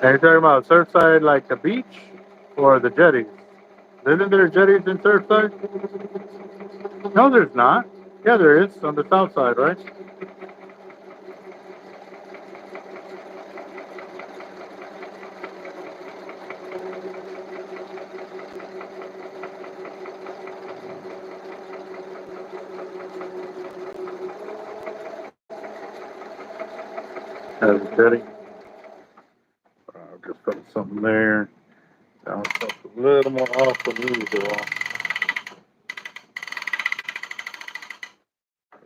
Are you talking about Surfside like the beach or the jetties? Isn't there jetties in Surfside? No, there's not. Yeah, there is on the south side, right? There's a jetty. Just put something there. That was a little more off than usual.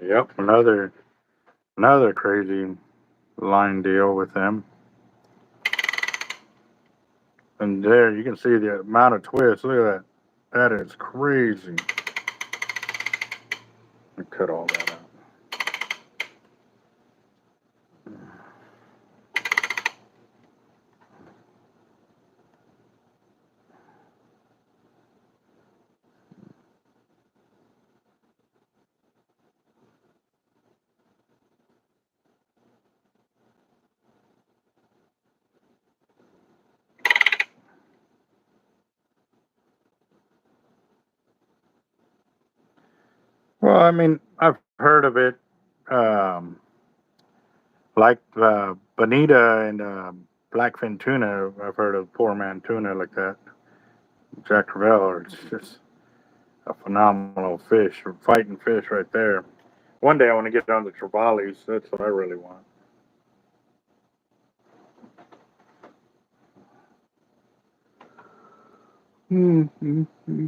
Yep, another crazy line deal with them. And there you can see the amount of twists. Look at that. That is crazy. I cut all that out. Well, I mean, I've heard of it, um, like bonita and blackfin tuna. I've heard of poor man tuna like that. Jack Crevel, it's just a phenomenal fish, fighting fish right there. One day I want to get on the trevallies. That's what I really want. Mm-hmm.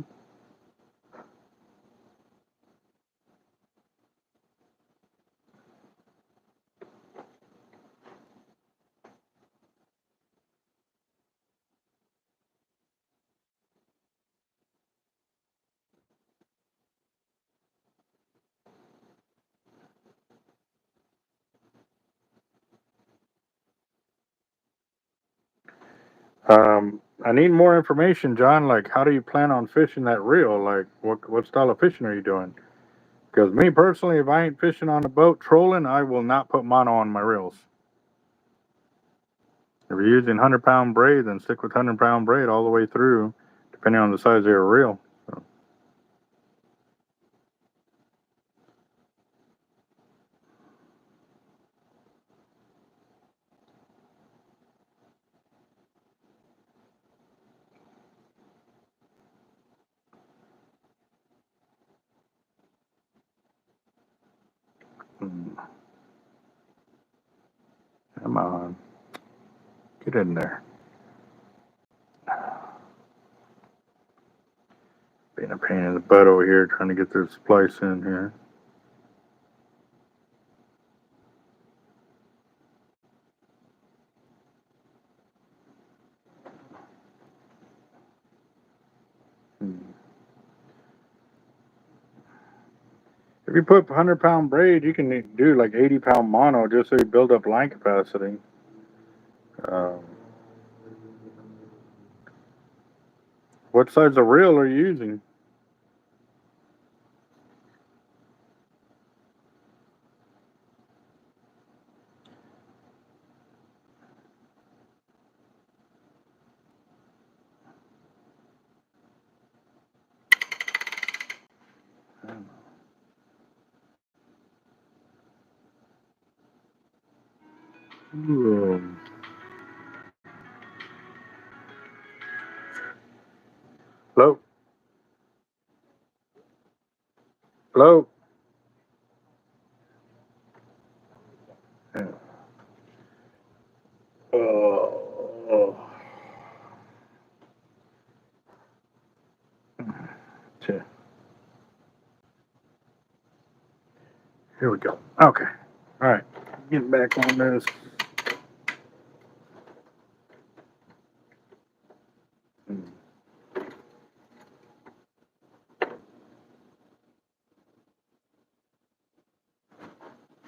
I need more information, John. Like, how do you plan on fishing that reel? Like, what style of fishing are you doing? Because me personally, if I ain't fishing on a boat trolling, I will not put mono on my reels. If you're using 100-pound braid, then stick with 100-pound braid all the way through, depending on the size of your reel. So, hmm, come on, get in there. Being a pain in the butt over here trying to get this splice in here. Hmm. If you put 100-pound braid, you can do like 80-pound mono just so you build up line capacity. Um, what size of reel are you using? Ooh. Hello? Hello? Yeah. Oh. Okay. Here we go. Okay. All right. Getting back on this.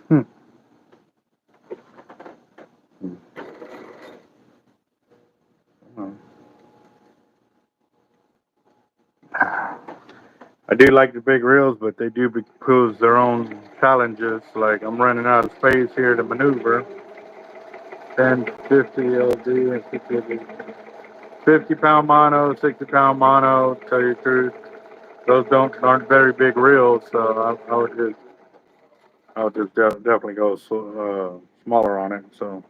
Hmm. Hmm. I do like the big reels, but they do pose their own challenges. Like I'm running out of space here to maneuver. 10, 50 LD and 50-pound mono, 60-pound mono. Tell you the truth, those aren't very big reels, so I would just definitely go smaller on it. So,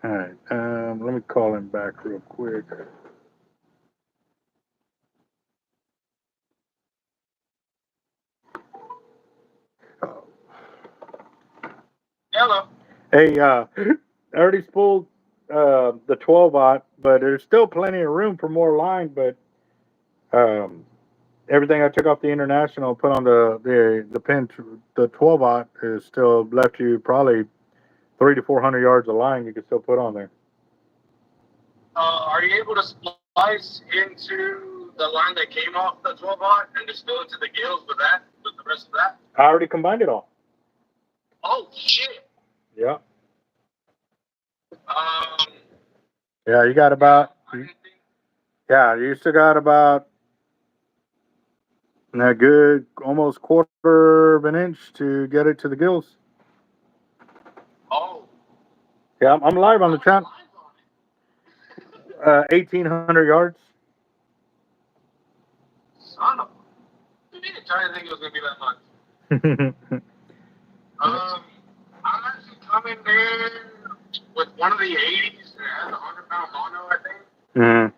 all right, let me call him back real quick. Hello. Hey, I already spooled the 12-aught, but there's still plenty of room for more line. But um, everything I took off the international, put on the pin, the 12-aught is still left you probably 300 to 400 yards of line you can still put on there. Are you able to splice into the line that came off the 12-aught and just fill into the gills with that, with the rest of that? I already combined it all. Oh, shit. Yeah. Um, Yeah, you got about. Yeah, you still got about a good almost quarter of an inch to get it to the gills. Oh. Yeah, I'm live on the channel. 1,800 yards. Son of a. I didn't think it was going to be that much. I'm actually coming in with one of the 80s that has a 100-pound mono, I think. Mm-hmm.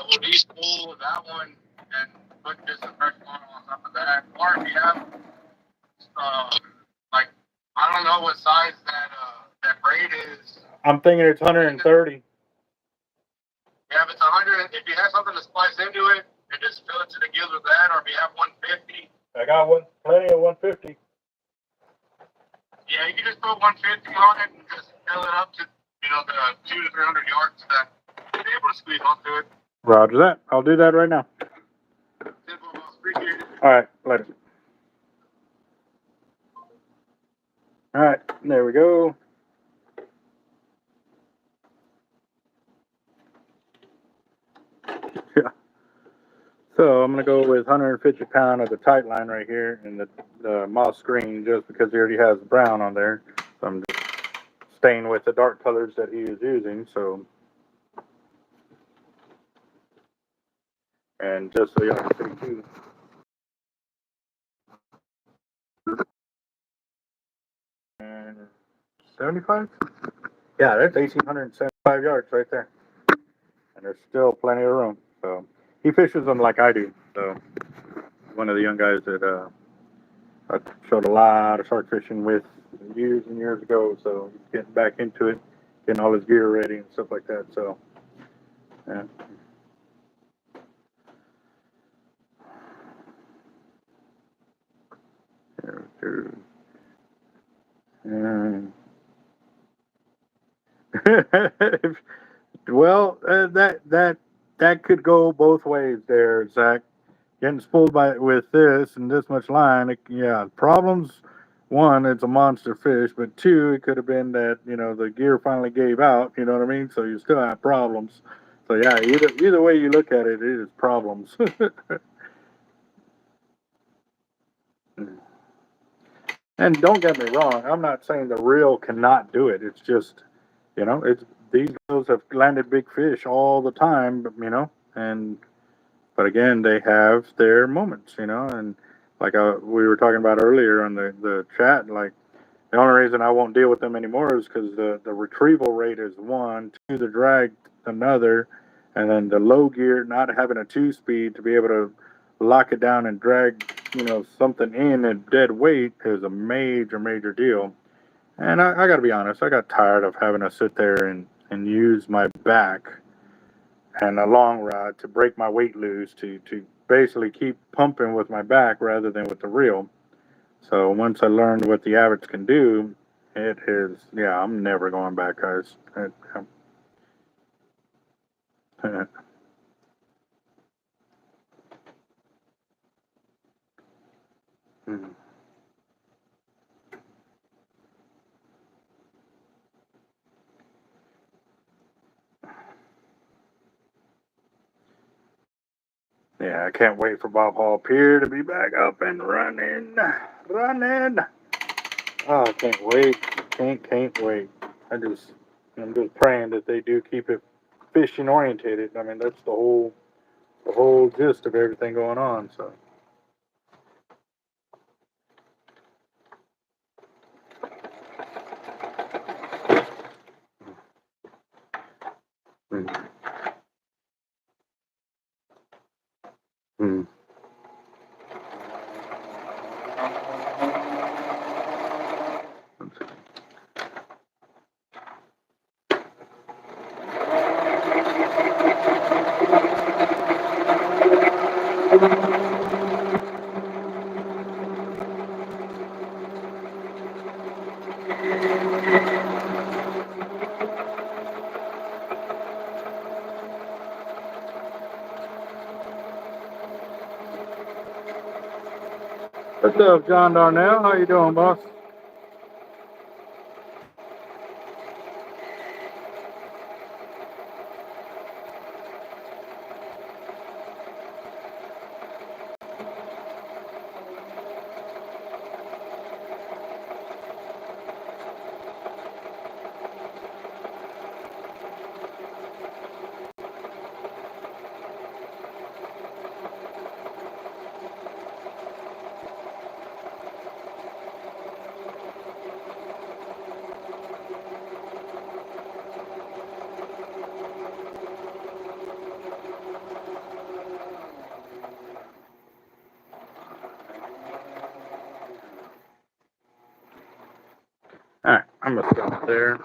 We'll de-spool with that one and put just a fresh mono on top of that. Or if you have, like, I don't know what size that braid is. I'm thinking it's 130. Yeah, if it's 100, if you have something to splice into it, and just fill it to the gills with that, or if you have 150. I got plenty of 150. Yeah, you can just put 150 on it and just fill it up to, the 200 to 300 yards that you're able to squeeze onto it. Roger that. I'll do that right now. Simple, appreciate it. All right, later. All right, there we go. Yeah. So I'm gonna go with 150 pound of the tight line right here in the moss green, just because he already has brown on there. So I'm just staying with the dark colors that he is using. So, and just so y'all can see too. And 75? Yeah, that's 1,875 yards right there. And there's still plenty of room. So he fishes them like I do. So one of the young guys that I showed a lot of shark fishing with years and years ago. So he's getting back into it, getting all his gear ready and stuff like that. So yeah. And well, that could go both ways there, Zach. Getting spooled by with this and this much line, yeah, problems. One, it's a monster fish, but two, it could have been that the gear finally gave out. You know what I mean? So you still have problems. So yeah, either way you look at it, it is problems. And don't get me wrong, I'm not saying the reel cannot do it. It's just, it's these reels have landed big fish all the time, and but again, they have their moments, and like we were talking about earlier on the chat, like the only reason I won't deal with them anymore is because the retrieval rate is one, two, the drag another, and then the low gear not having a 2-speed to be able to lock it down and drag something in at dead weight is a major deal. And I got to be honest, I got tired of having to sit there and use my back and a long rod to break my weight loose to basically keep pumping with my back rather than with the reel. So once I learned what the Avets can do, it is, yeah, I'm never going back, guys. Yeah, I can't wait for Bob Hall Pier to be back up and running. Running. Oh, I can't wait. Can't wait. I'm just praying that they do keep it fishing orientated. I mean, that's the whole gist of everything going on. So. Mm, mm. What's up, John Darnell? How you doing, boss? All right, I'm gonna stop there.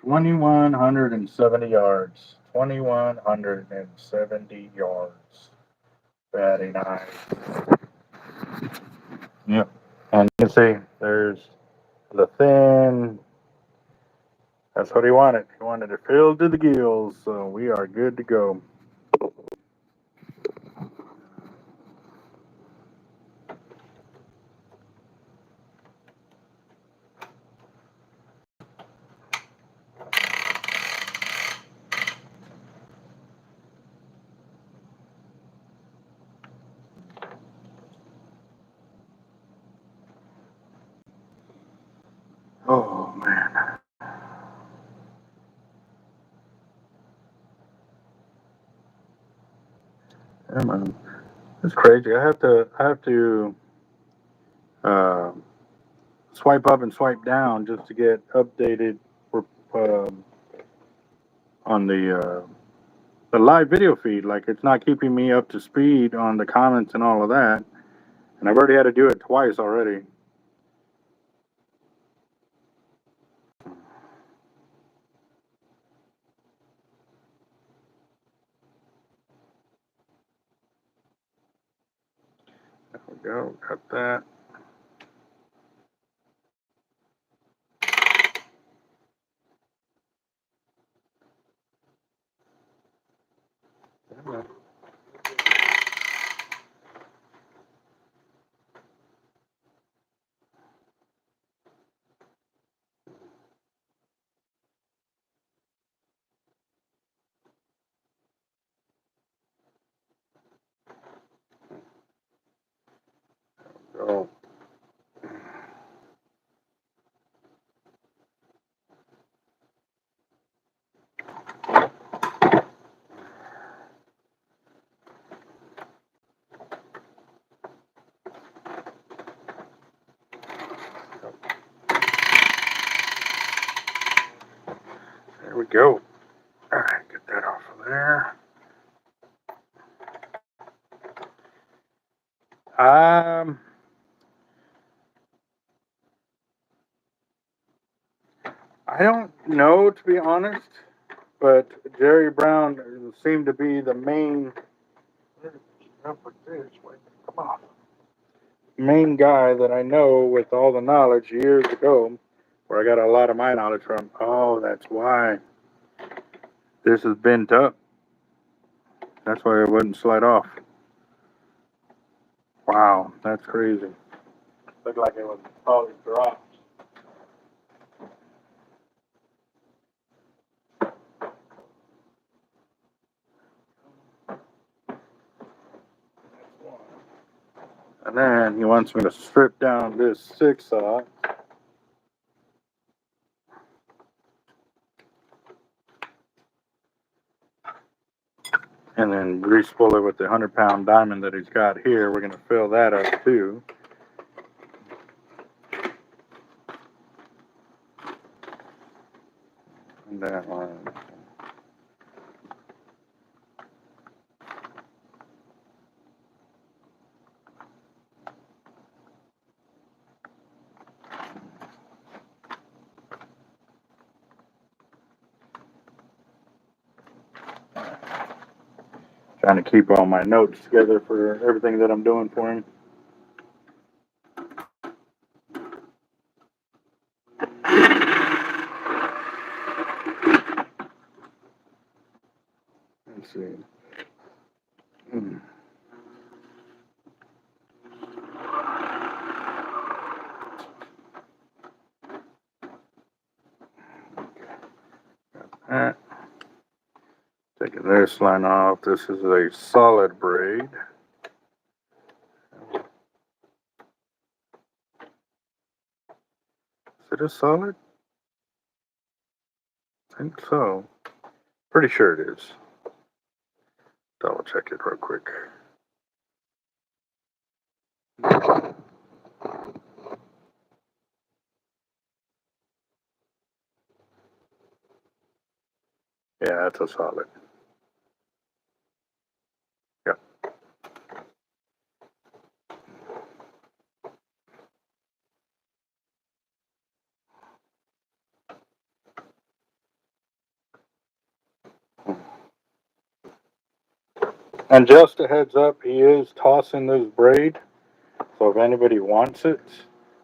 2,170 yards. 2,170 yards. Very nice. Yep. And you can see there's the thin. That's what he wanted. He wanted it filled to the gills. So we are good to go. Oh man. Yeah, man. It's crazy. I have to uh, swipe up and swipe down just to get updated um on the live video feed. Like it's not keeping me up to speed on the comments and all of that. And I've already had to do it twice already. There we go. Got that. So, there we go. All right, get that off of there. I don't know, to be honest, but Jerry Brown seemed to be the main. Come on. Main guy that I know with all the knowledge years ago, where I got a lot of my knowledge from. Oh, that's why this is bent up. That's why it wouldn't slide off. Wow, that's crazy. Looked like it was probably dropped. And then he wants me to strip down this 6-aught. And then re-spool it with the 100-pound diamond that he's got here. We're going to fill that up too. And then trying to keep all my notes together for everything that I'm doing for him. Let's see. Taking this line off. This is a solid braid. Is it a solid? I think so. Pretty sure it is. Double check it real quick. Yeah, that's a solid. Yeah. And just a heads up, he is tossing this braid. So if anybody wants it,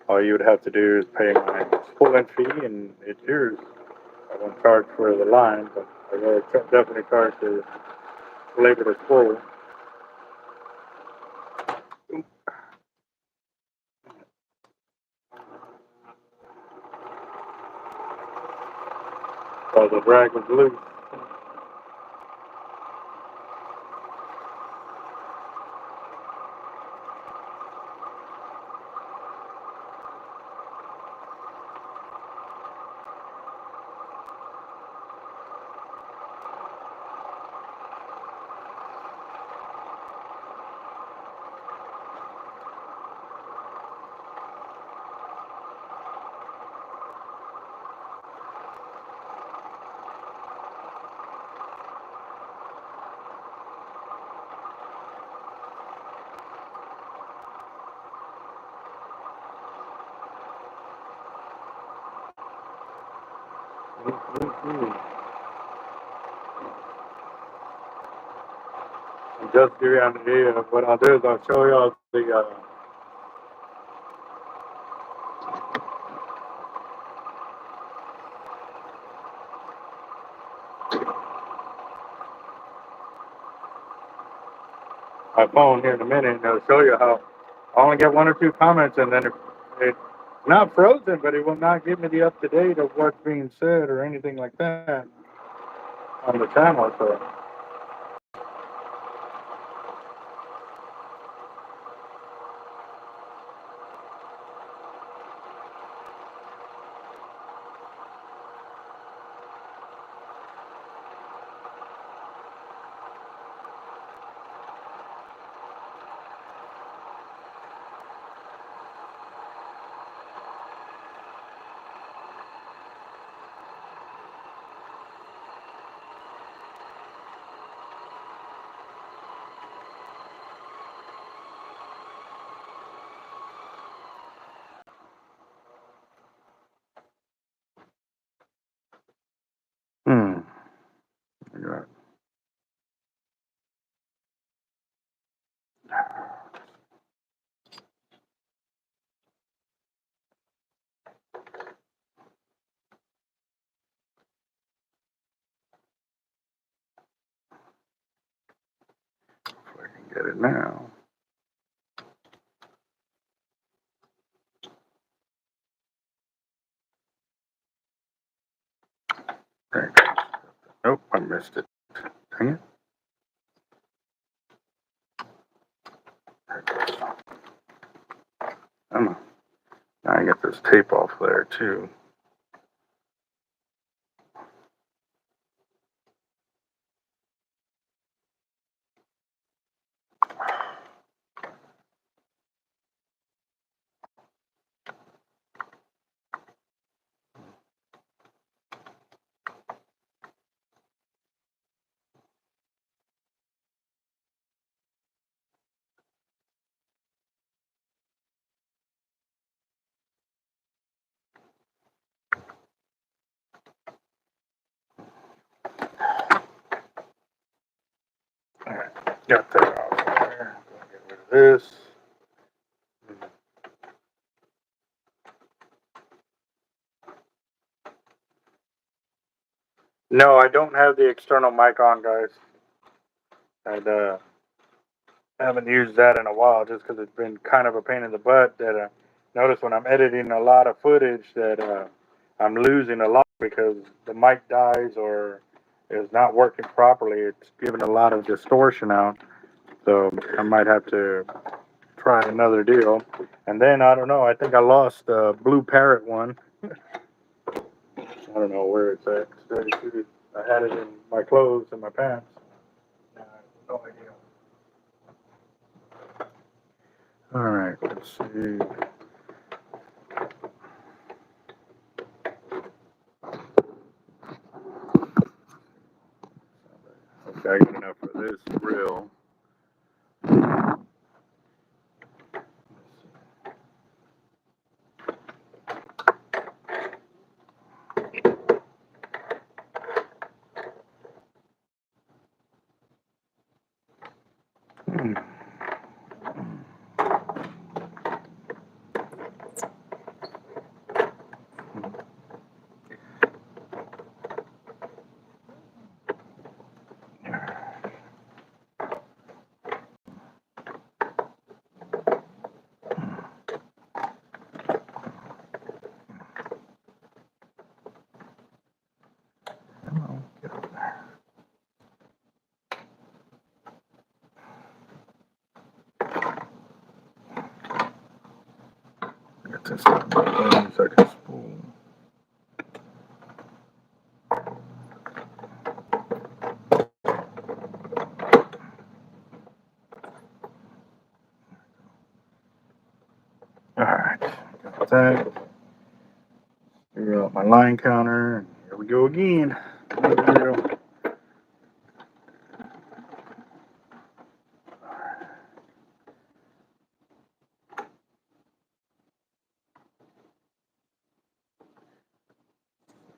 all you would have to do is pay my spooling fee and it's yours. I won't charge for the line, but I will definitely charge the labor to spool. So the drag was loose. And just to give you an idea of what I'll do is I'll show you all the my phone here in a minute, and it'll show you how I only get one or two comments, and then it's not frozen, but it will not give me the up to date of what's being said or anything like that on the channel. So. Hmm. Right. If I can get it now. Right. Nope, I missed it. Dang it. Come on. Now I get this tape off there too. All right, got that off there. Get rid of this. No, I don't have the external mic on, guys. I haven't used that in a while just because it's been kind of a pain in the butt. That notice when I'm editing a lot of footage that I'm losing a lot because the mic dies or is not working properly. It's giving a lot of distortion out. So I might have to try another deal. And then I don't know. I think I lost the Blue Parrot one. I don't know where it's at. I had it in my clothes and my pants. I have no idea. All right, let's see. Okay, I got enough for this reel. Hmm. Oh, get over there. Get this done so I can spool. All right, got that. Figure out my line counter. Here we go again.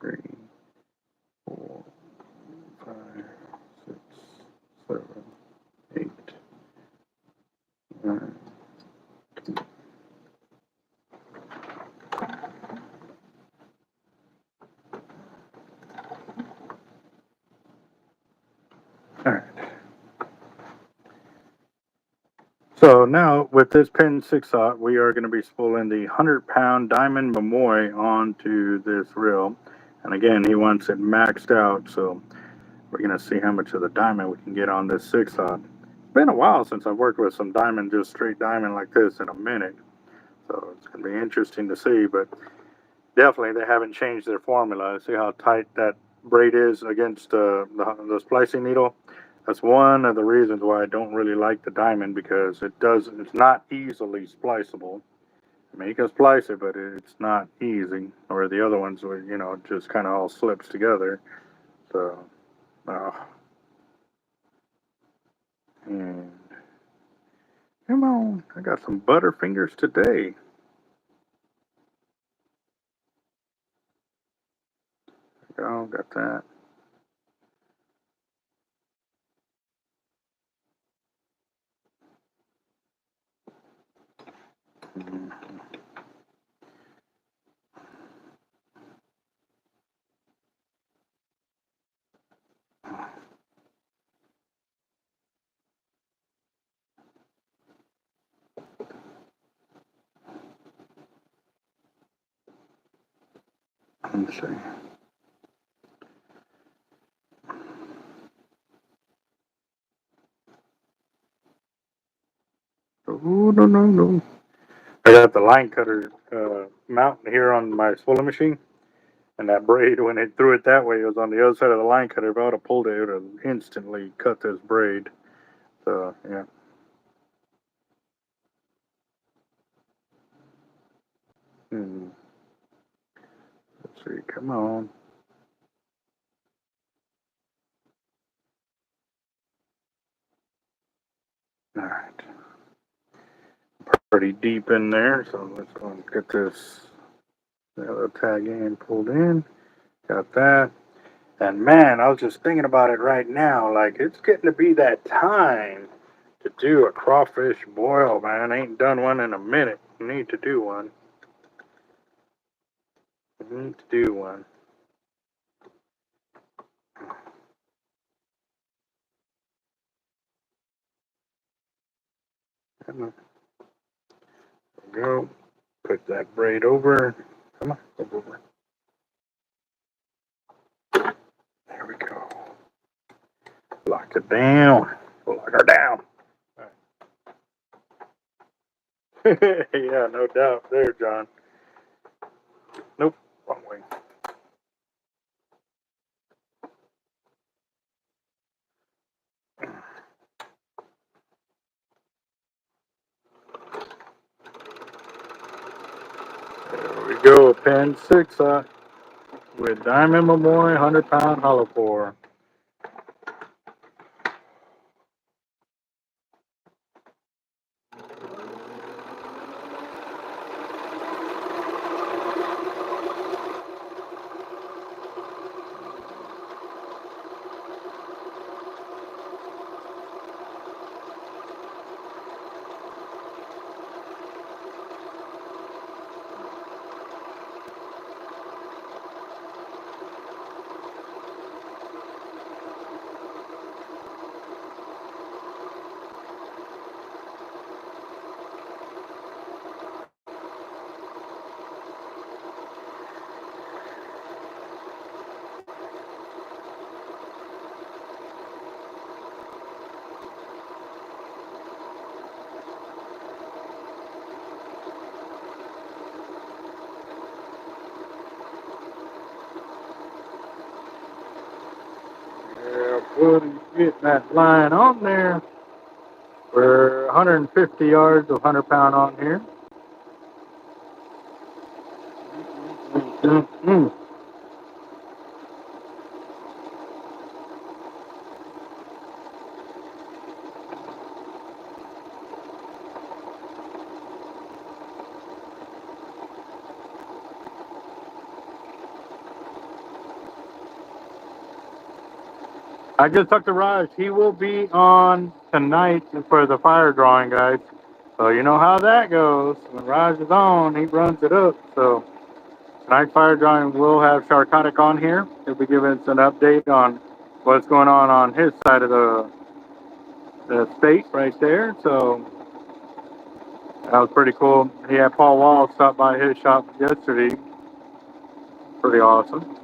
Three, 4, 5, 6, 7, 8, 9. All right. So now with this pin 6/0, we are going to be spooling the 100-pound diamond Momoy onto this reel. And again, he wants it maxed out, so we're going to see how much of the diamond we can get on this 6/0. It's been a while since I've worked with some diamond, just straight diamond like this in a minute. So it's going to be interesting to see, but definitely they haven't changed their formula. See how tight that braid is against the splicing needle? That's one of the reasons why I don't really like the diamond, because it's not easily spliceable. I mean, you can splice it, but it's not easy. Or the other ones where, it just kind of all slips together. So, uh, and come on, I got some butterfingers today. Oh, got that. Mm-hmm. Let me see. Oh, no, no, no. I got the line cutter mount here on my spooling machine, and that braid, when it threw it that way, it was on the other side of the line cutter. If I would have pulled it, it would have instantly cut this braid. So, yeah. Hmm. Let's see. Come on. All right. Pretty deep in there, so let's go and get this other tag in pulled in. Got that. And man, I was just thinking about it right now. Like, it's getting to be that time to do a crawfish boil, man. I ain't done one in a minute. Need to do one. Need to do one. There we go. Put that braid over. Come on, over. There we go. Lock it down. Lock her down. Right. Yeah, no doubt. There, John. Nope, wrong way. There we go. Pin 6/0 with Diamond Memorial 100-pound hollow core. Yeah, buddy, getting that line on there. We're 150 yards of 100-pound on here. Mm-hmm. I just talked to Raj. He will be on tonight for the fire drawing, guys. So you know how that goes. When Raj is on, he runs it up. So tonight's fire drawing will have Shark.Eric on here. He'll be giving us an update on what's going on his side of the state right there. So That was pretty cool. He had Paul Wall stop by his shop yesterday. Pretty awesome.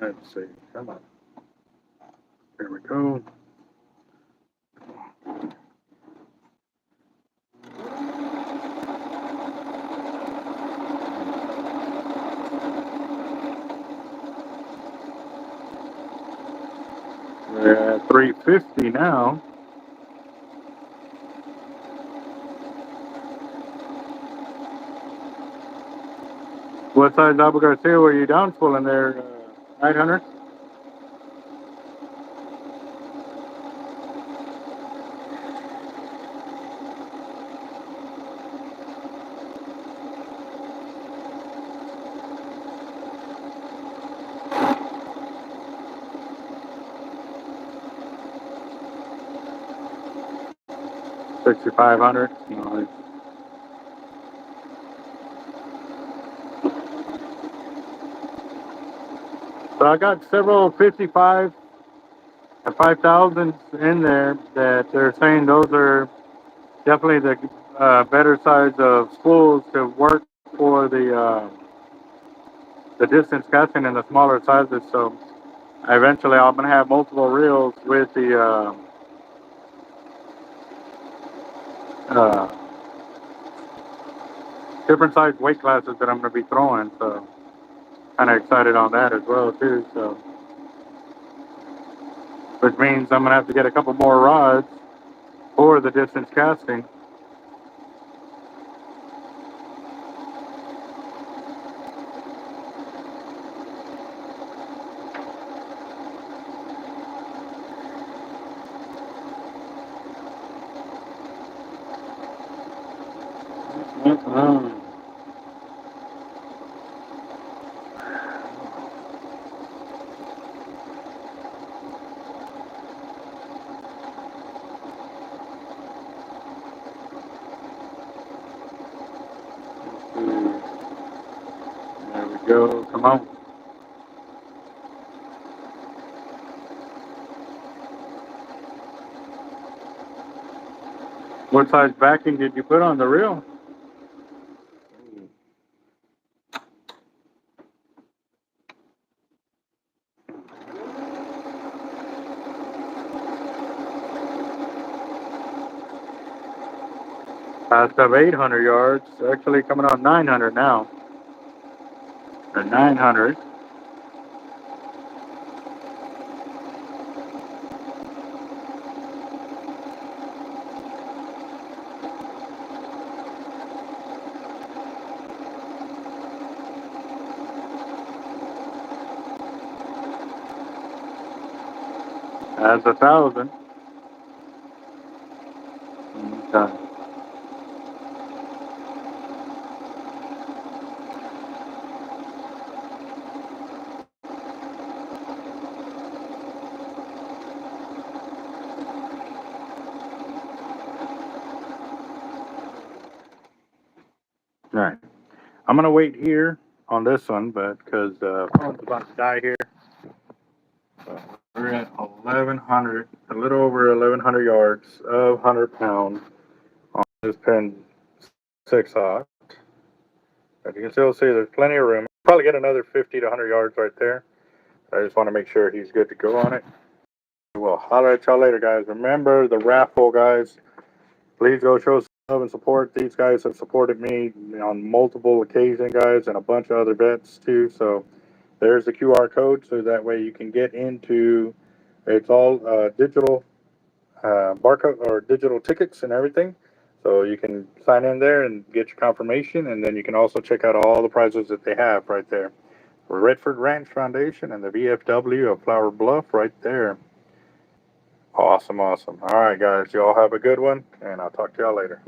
Let's see. Come on. There we go. We're at 350 now. What size Abu Garcia were you down spooling there, Night Hunter? $6,500. Nice. So I got several 55 and 5,000s in there that they're saying those are definitely the better size of spools to work for the distance casting in the smaller sizes. So eventually I'm gonna have multiple reels with the uh, different size weight classes that I'm gonna be throwing. So kind of excited on that as well too. So which means I'm gonna have to get a couple more rods for the distance casting. There we go. Come on. What size backing did you put on the reel? Passed up 800 yards. Actually coming on 900 now. Or 900. That's 1,000. Okay. All right. I'm gonna wait here on this one, but because the phone's about to die here. So we're at 1,100, a little over 1,100 yards of 100 pound on this pin 6/0. But you can still see there's plenty of room. Probably get another 50 to 100 yards right there. I just want to make sure he's good to go on it. We'll holler at y'all later, guys. Remember the raffle, guys. Please go show some love and support. These guys have supported me on multiple occasions, guys, and a bunch of other vets too. So there's the QR code, so that way you can get into. It's all digital barcode or digital tickets and everything. So you can sign in there and get your confirmation, and then you can also check out all the prizes that they have right there. Redford Ranch Foundation and the VFW of Flower Bluff right there. Awesome, awesome. All right, guys, y'all have a good one, and I'll talk to y'all later.